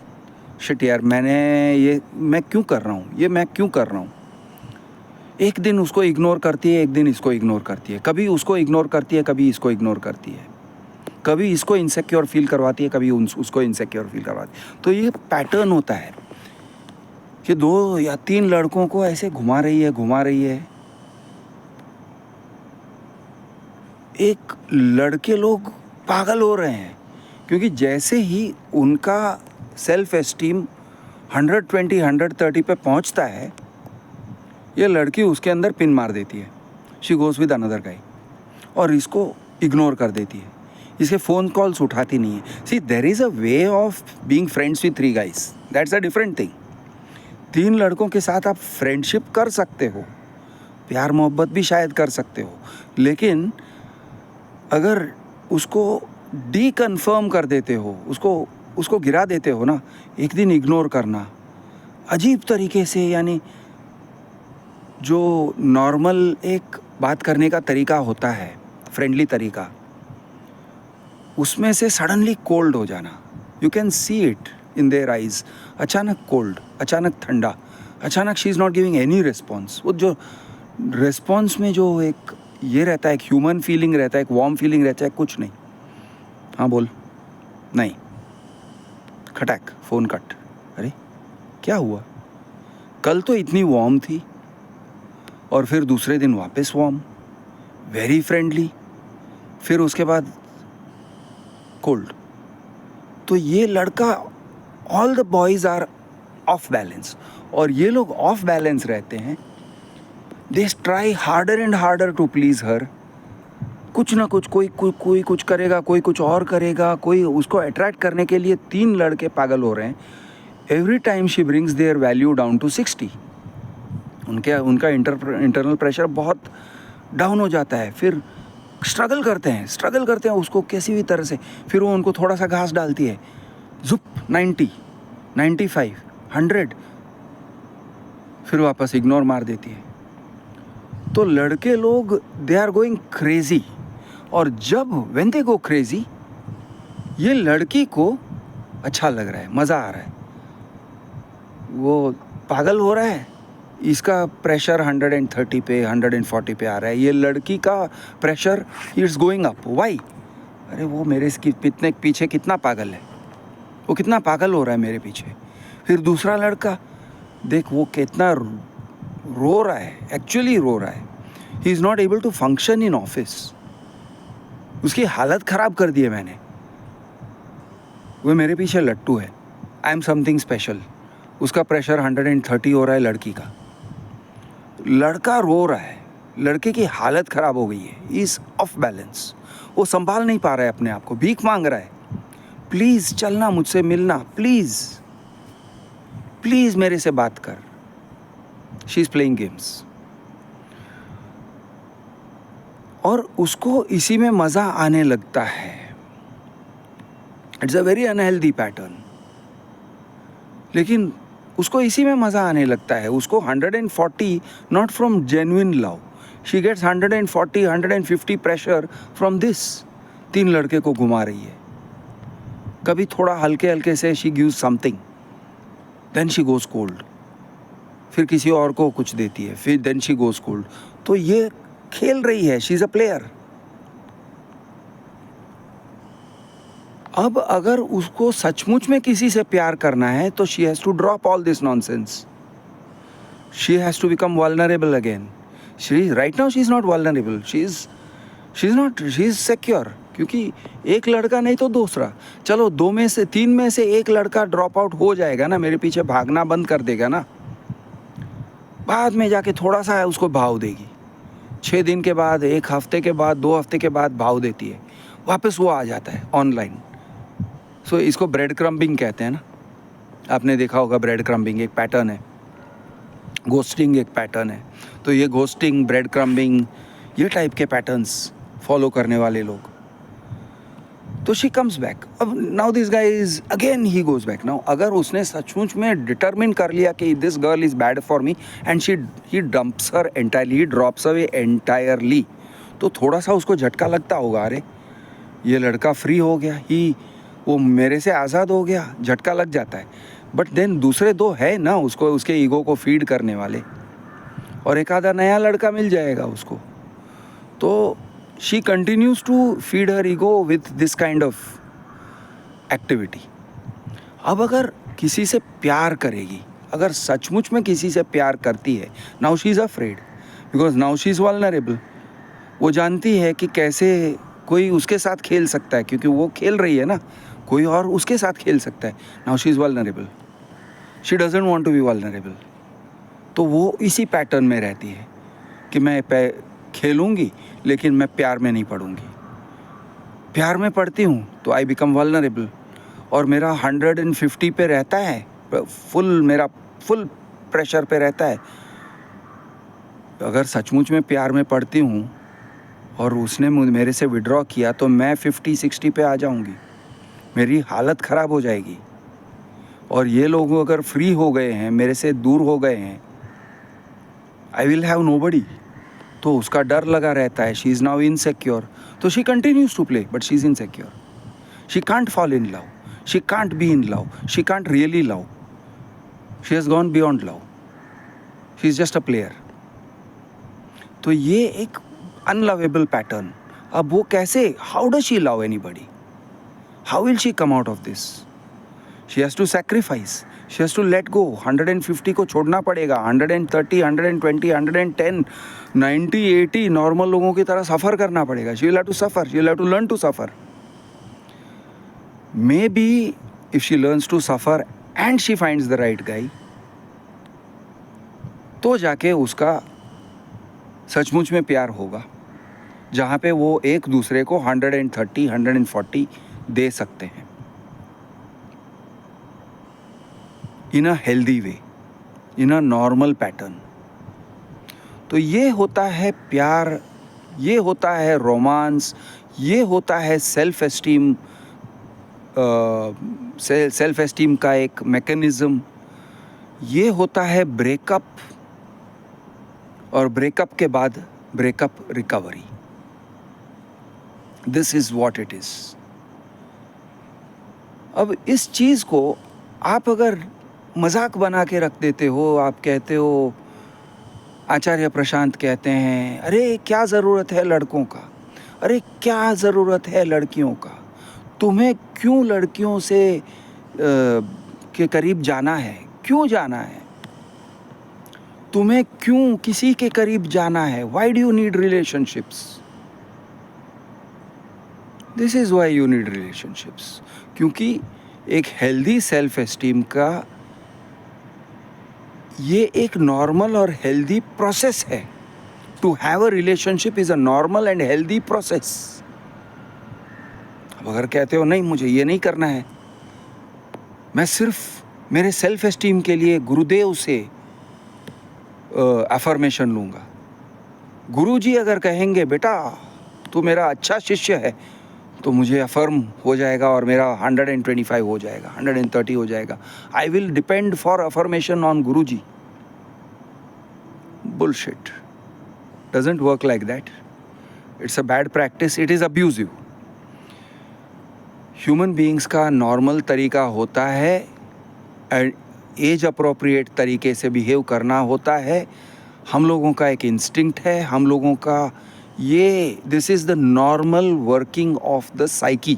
shit, यार मैं क्यों कर रहा हूँ, मैं क्यों कर रहा हूँ। एक दिन उसको इग्नोर करती है, एक दिन इसको इग्नोर करती है, कभी उसको इग्नोर करती है, कभी इसको इग्नोर करती है, कभी इसको इनसिक्योर फील करवाती है, कभी उसको इनसिक्योर फील करवाती है। तो ये पैटर्न होता है कि 2 या 3 लड़कों को ऐसे घुमा रही है। एक लड़के लोग पागल हो रहे हैं, क्योंकि जैसे ही उनका सेल्फ एस्टीम 120, 130 पे पहुंचता है, ये लड़की उसके अंदर पिन मार देती है। She goes with another guy, और इसको इग्नोर कर देती है, इसके फ़ोन कॉल्स उठाती नहीं है। See, there is a way of being friends with 3 guys, that's a different thing. 3 लड़कों के साथ आप फ्रेंडशिप कर सकते हो, प्यार मोहब्बत भी शायद कर सकते हो, लेकिन अगर उसको डीकन्फर्म कर देते हो, उसको गिरा देते हो ना, एक दिन इग्नोर करना अजीब तरीके से, यानी जो नॉर्मल एक बात करने का तरीका होता है फ्रेंडली तरीका, उसमें से सडनली कोल्ड हो जाना. You can see it in their eyes. अचानक कोल्ड, अचानक ठंडा, अचानक she is not giving any response. वो जो रिस्पॉन्स में जो एक ये रहता है, एक ह्यूमन फीलिंग रहता है, एक वार्म फीलिंग रहता है, कुछ नहीं. हाँ बोल. नहीं. खटैक, फ़ोन कट. अरे क्या हुआ? कल तो इतनी वार्म थी और फिर दूसरे दिन वापस वार्म, वेरी फ्रेंडली, फिर उसके बाद कोल्ड. तो ये लड़का, all the boys are off balance, और ये लोग ऑफ बैलेंस रहते हैं. They try harder and harder to please her. कुछ ना कुछ, कोई कुछ करेगा, कोई कुछ और करेगा, कोई उसको अट्रैक्ट करने के लिए 3 लड़के पागल हो रहे हैं. Every time she brings their value down to 60. उनका इंटरनल प्रेशर बहुत डाउन हो जाता है. फिर स्ट्रगल करते हैं उसको किसी भी तरह से. फिर वो उनको थोड़ा सा घास डालती है, जुप 90, 95, 100, फिर वापस इग्नोर मार देती है. तो लड़के लोग दे आर गोइंग क्रेजी. और जब व्हेन दे गो क्रेजी, ये लड़की को अच्छा लग रहा है, मज़ा आ रहा है, वो पागल हो रहा है. इसका प्रेशर 130 पे, 140 पे आ रहा है. ये लड़की का pressure it's going up. Why? अरे वो मेरे पीछे कितना पागल है, वो कितना पागल हो रहा है मेरे पीछे. फिर दूसरा लड़का देख, वो कितना रो रहा है, एक्चुअली रो रहा है. He is not able to function in office. उसकी हालत ख़राब कर दी है मैंने. वो मेरे पीछे लट्टू है. I am something special. उसका प्रेशर 130 हो रहा है लड़की का. लड़का रो रहा है, लड़के की हालत ख़राब हो गई है. Is of balance. वो संभाल नहीं पा रहा है अपने आप को, भीख मांग रहा है. प्लीज़ चलना, मुझसे मिलना, प्लीज़ प्लीज़ मेरे से बात कर. She is playing games. और उसको इसी में मज़ा आने लगता है. It's a very unhealthy pattern. लेकिन उसको इसी में मज़ा आने लगता है. उसको 140 not from genuine love. She gets 140, 150 pressure from this. 3 लड़के को घुमा रही है. कभी थोड़ा हल्के हल्के से she gives something, then she goes cold. फिर किसी और को कुछ देती है, फिर देन शी गोज़ कोल्ड. तो ये खेल रही है, शी इज़ अ प्लेयर. अब अगर उसको सचमुच में किसी से प्यार करना है तो she has to drop all this nonsense. She has to become vulnerable again. Right now she is not vulnerable. She is secure. क्योंकि एक लड़का नहीं तो दूसरा. चलो 2 में से 3 में से एक लड़का ड्रॉप आउट हो जाएगा ना, मेरे पीछे भागना बंद कर देगा ना, बाद में जाके थोड़ा सा है उसको भाव देगी. 6 दिन के बाद, 1 हफ्ते के बाद, 2 हफ्ते के बाद भाव देती है. वापस वो आ जाता है ऑनलाइन. सो इसको ब्रेड क्रम्बिंग कहते हैं ना. आपने देखा होगा, ब्रेड क्रम्बिंग एक पैटर्न है, घोस्टिंग एक पैटर्न है. तो ये घोस्टिंग, ब्रेड क्रम्बिंग, ये टाइप के पैटर्न्स फॉलो करने वाले लोग. तो शी कम्स बैक. अब now this guy is again, he goes back. Now अगर उसने सचमुच में डिटरमिन कर लिया कि this girl is bad for me and he dumps her entirely, he drops away entirely, तो थोड़ा सा उसको झटका लगता होगा. अरे ये लड़का फ्री हो गया, वो मेरे से आज़ाद हो गया, झटका लग जाता है. बट देन दूसरे 2 है ना उसको, उसके ईगो को फीड करने वाले, और एक आधा नया लड़का मिल जाएगा उसको. तो she continues to feed her ego with this kind of activity. अब अगर किसी से प्यार करेगी, अगर सचमुच में किसी से प्यार करती है, now she is afraid because now she is vulnerable. वो जानती है कि कैसे कोई उसके साथ खेल सकता है, क्योंकि वो खेल रही है ना, कोई और उसके साथ खेल सकता है. Now she is vulnerable. She doesn't want to be vulnerable. तो वो इसी पैटर्न में रहती है कि मैं खेलूँगी लेकिन मैं प्यार में नहीं पड़ूँगी. प्यार में पड़ती हूँ तो आई बिकम वल्नरेबल, और मेरा 150 पे रहता है, मेरा फुल प्रेशर पे रहता है. अगर सचमुच में प्यार में पड़ती हूँ और उसने मेरे से विड्रॉ किया तो मैं 50-60 पे आ जाऊँगी, मेरी हालत ख़राब हो जाएगी. और ये लोग अगर फ्री हो गए हैं, मेरे से दूर हो गए हैं, आई विल हैव नोबडी. तो उसका डर लगा रहता है, शी इज़ नाउ इनसिक्योर, तो she continues to play but she is insecure. She can't fall in love, she can't be in love, she can't really love, she has gone beyond love, she is just a player. तो ये एक unlovable pattern. अब वो कैसे, how does she love anybody, how will she come out of this? She has to sacrifice, she has to let गो. 150 को छोड़ना पड़ेगा, 130, 120, 110, 90, 80 normal लोगों की तरह सफ़र करना पड़ेगा. She will have to suffer, she will have to learn to suffer. Maybe if she learns to suffer and she finds the right guy, तो जाके उसका सचमुच में प्यार होगा, जहाँ पे वो एक दूसरे को 130, 140 दे सकते हैं in a healthy way, in a normal pattern. तो ये होता है प्यार, ये होता है रोमांस, ये होता है सेल्फ एस्टीम, सेल्फ एस्टीम का एक मैकेनिज्म. ये होता है ब्रेकअप, और ब्रेकअप के बाद breakup recovery. This is what it is. अब इस चीज़ को आप अगर मजाक बना के रख देते हो, आप कहते हो, आचार्य प्रशांत कहते हैं, अरे क्या ज़रूरत है लड़कों का, अरे क्या ज़रूरत है लड़कियों का, तुम्हें क्यों लड़कियों से के करीब जाना है, क्यों जाना है, तुम्हें क्यों किसी के करीब जाना है, why do you need relationships? This is why you need relationships. क्योंकि एक हेल्दी सेल्फ एस्टीम का ये एक नॉर्मल और हेल्दी प्रोसेस है. To have a relationship is a normal and healthy process. अब अगर कहते हो नहीं मुझे ये नहीं करना है, मैं सिर्फ मेरे सेल्फ एस्टीम के लिए गुरुदेव से अफर्मेशन लूँगा, गुरुजी अगर कहेंगे बेटा तू मेरा अच्छा शिष्य है, तो मुझे अफर्म हो जाएगा और मेरा 125 हो जाएगा, 130 हो जाएगा. I will depend for affirmation on Guruji. Bullshit. Doesn't work like that. It's a bad practice, it is abusive. Human beings का नॉर्मल तरीका होता है एज अप्रोप्रिएट तरीके से बिहेव करना होता है. हम लोगों का एक इंस्टिंक्ट है, हम लोगों का ये, this is the normal working of the psyche.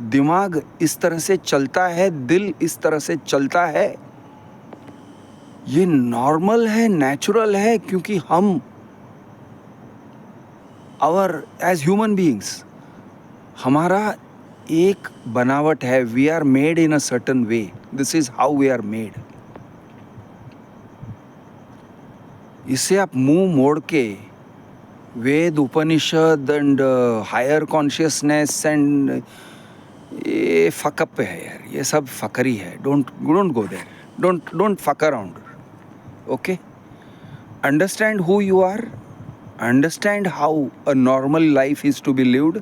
दिमाग इस तरह से चलता है, दिल इस तरह से चलता है, ये नॉर्मल है, नेचुरल है. क्योंकि हम एज ह्यूमन बीइंग्स हमारा एक बनावट है. We are made in a certain way. This is how we are made. इससे आप मुंह मोड़ के Veda, Upanishad and higher consciousness and ये फकअप है यार, ये सब फकरी है. Don't go there. Don't fuck around. Okay, understand who you are, understand how a normal life is to be lived.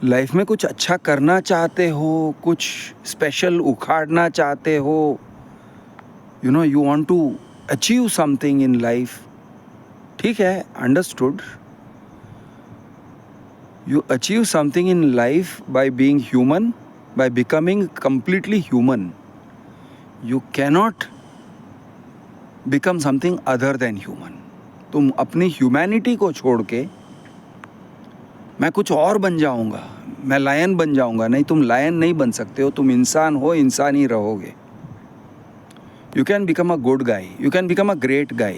Life में कुछ अच्छा करना चाहते हो, कुछ स्पेशल उखाड़ना चाहते हो, you know you want to achieve something in life. ठीक है, understood. You achieve something in life by being human, by becoming completely human. You cannot become something other than human. तुम अपनी ह्यूमैनिटी को छोड़ के मैं कुछ और बन जाऊंगा, मैं लायन बन जाऊंगा, नहीं, तुम लायन नहीं बन सकते हो. तुम इंसान हो, इंसान ही रहोगे. You can become a good guy, you can become a great guy,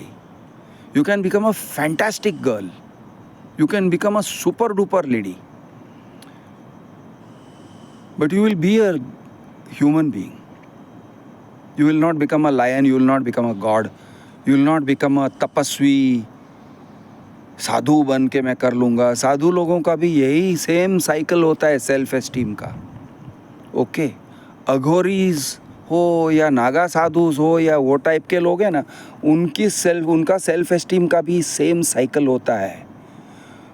you can become a fantastic girl, you can become a super duper lady, but you will be a human being. You will not become a lion, you will not become a god, you will not become a tapasvi. साधु बन के मैं कर लूँगा. साधु लोगों का भी यही same cycle होता है सेल्फ एस्टीम का. ओके, अघोरीज हो या नागा साधुस हो या वो टाइप के लोग हैं ना, उनका सेल्फ एस्टीम का भी सेम साइकिल होता है.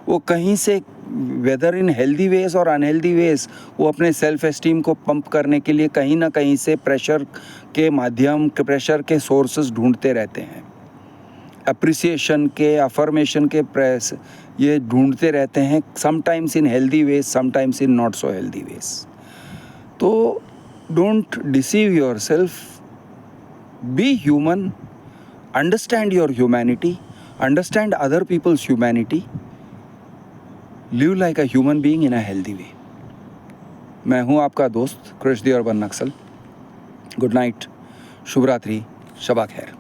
वो कहीं से, वेदर इन हेल्दी वेज और अनहेल्दी वेज, वो अपने सेल्फ एस्टीम को पंप करने के लिए कहीं ना कहीं से प्रेशर के माध्यम, प्रेशर के सोर्सेस ढूंढते रहते हैं. अप्रिसिएशन के, अफर्मेशन के प्रेस ये ढूंढते रहते हैं, sometimes in healthy ways, sometimes in not so healthy ways. तो don't deceive yourself, be human, understand your humanity, understand other people's humanity, live like a human being in a healthy way. मैं हूँ आपका दोस्त Krishnadev urban Naxal. Good night, शुभ रात्रि, शबा खैर.